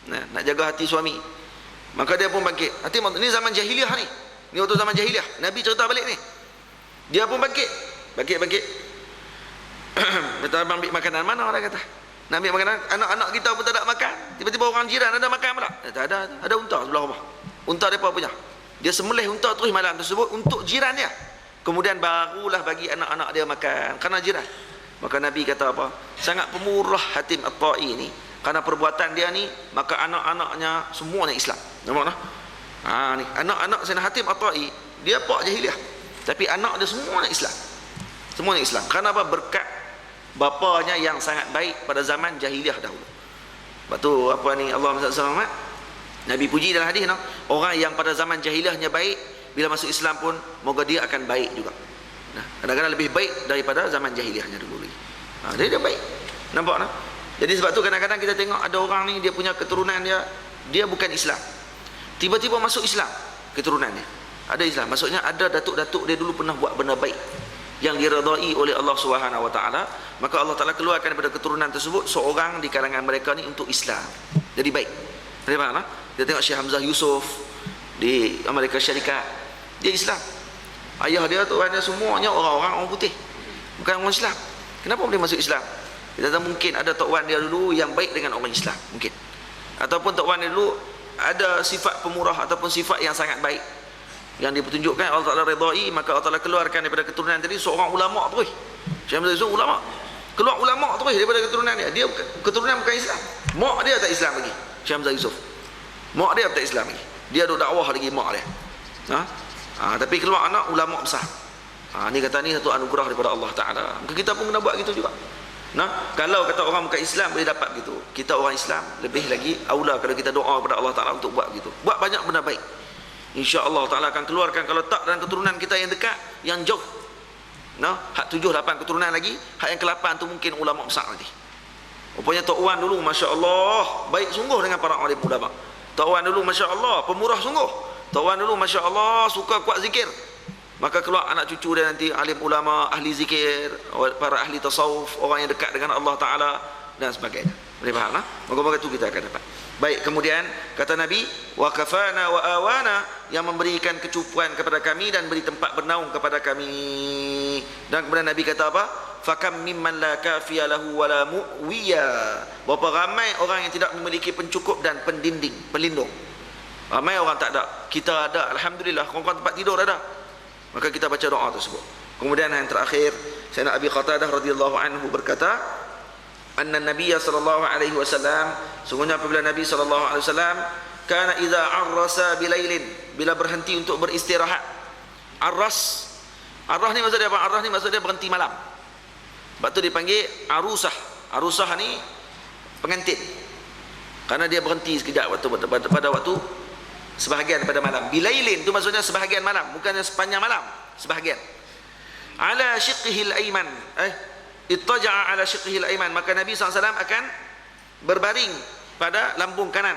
Nah, nak jaga hati suami. Maka dia pun bangkit. Hati ni zaman jahiliah ni. Ni waktu zaman jahiliah. Nabi cerita balik ni. Dia pun bangkit. Kata, "Abang ambil makanan mana?" Dia kata. Nak ambil makanan, anak-anak kita pun tak ada makan. Tiba-tiba orang jiran ada makan pula. Tak ada unta sebelah rumah. Unta depa punya. Dia sembelih unta terus malam tersebut untuk jiran dia. Kemudian barulah bagi anak-anak dia makan kerana jiran. Maka Nabi kata apa? Sangat pemurah Hatim At-Tai ni. Kerana perbuatan dia ni, maka anak-anaknya semuanya Islam. Nampak tak? Ni anak-anak Sayyidina Hatim At-Tai, dia pak jahiliah. Tapi anak dia semuanya Islam. Semuanya Islam. Kerana apa? Berkat bapanya yang sangat baik pada zaman jahiliah dahulu. Sebab tu Allah SWT, Nabi puji dalam hadis, orang yang pada zaman jahiliahnya baik, bila masuk Islam pun moga dia akan baik juga. Nah, kadang-kadang lebih baik daripada zaman jahiliahnya dulu lagi. Dia baik. Nampak tak? Jadi sebab tu kadang-kadang kita tengok ada orang ni, dia punya keturunan dia bukan Islam. Tiba-tiba masuk Islam keturunannya. Ada Islam. Maksudnya ada datuk-datuk dia dulu pernah buat benda baik yang diredai oleh Allah Subhanahu Wa Taala, maka Allah Taala keluarkan daripada keturunan tersebut seorang di kalangan mereka ni untuk Islam. Jadi baik. Boleh faham tak? Dia tengok Syekh Hamzah Yusuf di Amerika Syarikat, dia Islam. Ayah dia, tuan dia semuanya orang putih, bukan orang Islam. Kenapa boleh masuk Islam? Kita tahu mungkin ada tok wan dia dulu yang baik dengan orang Islam, mungkin. Ataupun tok wan dia dulu ada sifat pemurah ataupun sifat yang sangat baik yang dipertunjukkan Allah Taala redai, maka Allah Taala keluarkan daripada keturunan tadi seorang ulama terus. Syekh Hamzah Yusuf ulama. Keluar ulama terus daripada keturunan dia. Dia keturunan bukan Islam. Mak dia tak Islam lagi. Syekh Hamzah Yusuf. Mak dia tak Islam lagi. Dia duk dakwah lagi mak dia. Tapi keluar anak ulama besar. Ni kata ni satu anugerah daripada Allah Taala. Maka kita pun kena buat gitu juga. Kalau kata orang bukan Islam boleh dapat gitu, kita orang Islam lebih lagi aula kalau kita doa kepada Allah Taala untuk buat gitu. Buat banyak benda baik. Insya-Allah Taala akan keluarkan, kalau tak dalam keturunan kita yang dekat, yang jauh. Hak 7 8 keturunan lagi, hak yang ke-8 tu mungkin ulama besar nanti. Rupanya Tok Wan dulu masya-Allah baik sungguh dengan para alim ulama. Tok Wan dulu masya-Allah pemurah sungguh. Tok Wan dulu masya-Allah suka kuat zikir. Maka keluar anak cucu dia nanti alim ulama, ahli zikir, para ahli tasawuf, orang yang dekat dengan Allah Taala dan sebagainya. Boleh faham tak? Moga-moga itu kita akan dapat. Baik, kemudian kata Nabi, wa kafana wa awana, yang memberikan kecukupan kepada kami dan beri tempat bernaung kepada kami. Dan kemudian Nabi kata apa? Fakam mimman la kafiya lahu wa la mu'wiya. Berapa ramai orang yang tidak memiliki pencukup dan pelindung. Ramai orang tak ada. Kita ada, alhamdulillah. Orang tempat tidur ada. Maka kita baca doa tersebut. Kemudian yang terakhir, Sayyidina Abi Qatadah radhiyallahu anhu berkata, anna Nabiy sallallahu alaihi wasallam, sungguhnya apabila Nabi sallallahu alaihi wasallam kana idza arrasa bilailin, bila berhenti untuk beristirahat. Arras ni maksudnya apa? Arras ni maksudnya berhenti malam. Sebab tu dipanggil arusah. Arusah ni pengantin. Karena dia berhenti sekejap pada waktu sebahagian pada malam. Bilailin itu maksudnya sebahagian malam, bukannya sepanjang malam, sebahagian. Ala syiqqihil aiman, ittaja'a ala syiqqihil aiman, maka Nabi SAW akan berbaring pada lambung kanan.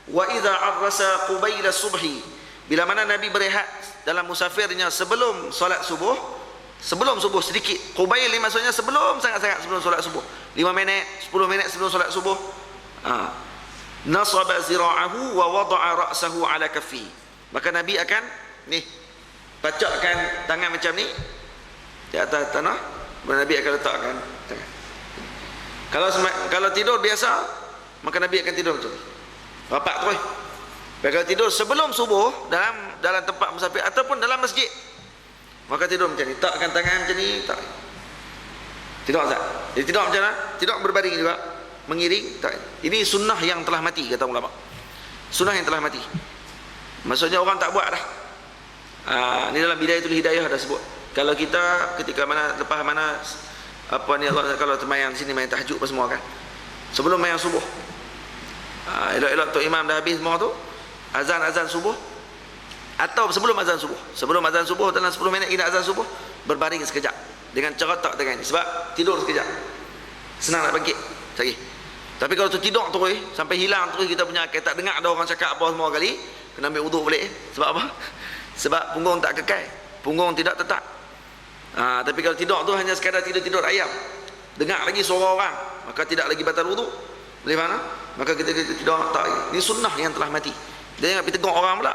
Wa idza arrasa qubaila subhi, bila mana Nabi berehat dalam musafirnya sebelum solat subuh, sebelum subuh sedikit. Qubail ni maksudnya sebelum, sangat-sangat sebelum solat subuh, 5 minit 10 minit sebelum solat subuh. Nasaba zira'ahu wa wada'a ra'sahu ala kaffi, maka Nabi akan ni pacakkan tangan macam ni di atas tanah, Nabi akan letakkan tangan. Kalau tidur biasa, maka Nabi akan tidur macam ni, rapat terus. Kalau tidur sebelum subuh dalam tempat musafir ataupun dalam masjid, maka tidur macam ni, takkan tangan macam ni, tak. Tidak tak. Jadi tidak macam mana? Tidak berbaring juga, mengiring, tak. Ini sunnah yang telah mati, kata ulama. Sunnah yang telah mati. Maksudnya orang tak buat dah. Ini dalam Bidayatul Hidayah dah sebut. Kalau kita ketika mana, lepas mana apa ni, Allah kalau termayang sini main tahajud apa semua kan, sebelum mayang subuh, elok-elok Tok Imam dah habis semua tu, azan subuh, atau sebelum azan subuh dalam 10 minit kita azan subuh, berbaring sekejap dengan cara tak dengan ni, sebab tidur sekejap senang nak bangkit lagi. Tapi kalau tu tidur terus sampai hilang terus kita punya akal, tak dengar ada orang cakap apa semua kali, kena ambil wuduk balik. Sebab apa? Sebab punggung tak kekal, punggung tidak tetap. Tapi kalau tidur tu hanya sekadar tidur ayam, dengar lagi suara orang, maka tidak lagi batal wuduk. Boleh mana? Maka kita tidur tak. Ini sunnah yang telah mati. Dia jangan pergi tegur orang pula.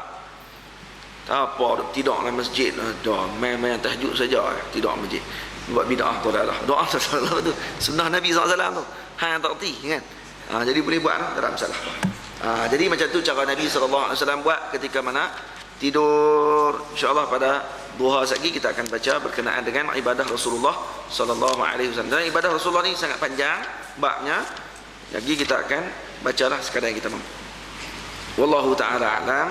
Tak apa, tidur dalam masjid dah, main tahajud saja, tidur dalam masjid. Buat bid'ah tu dah lah. Doa salah tu. Sunnah Nabi SAW tu. Hang yang tak erti kan. Jadi boleh buat tak ada masalah. Jadi macam tu cara Nabi SAW buat ketika mana tidur. InsyaAllah pada duha lagi kita akan baca berkenaan dengan ibadah Rasulullah SAW. Dan ibadah Rasulullah ni sangat panjang babnya. Lagi kita akan bacalah sekadar yang kita mampu. Wallahu ta'ala a'lam.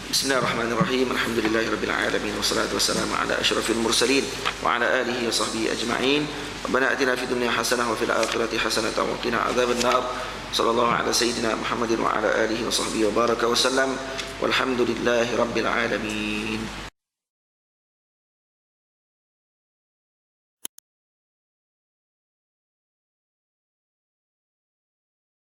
Bismillahirrahmanirrahim. Alhamdulillahirabbil alamin wassalatu wassalamu ala asyrafil mursalin wa ala alihi wa sahbihi ajma'in. Rabbana atina fid dunya hasanah wa fil akhirati hasanah wa qina adzabannar. Sallallahu ala sayyidina Muhammadin wa ala alihi wa sahbihi wa baraka wa sallam. Walhamdulillahirabbil alamin.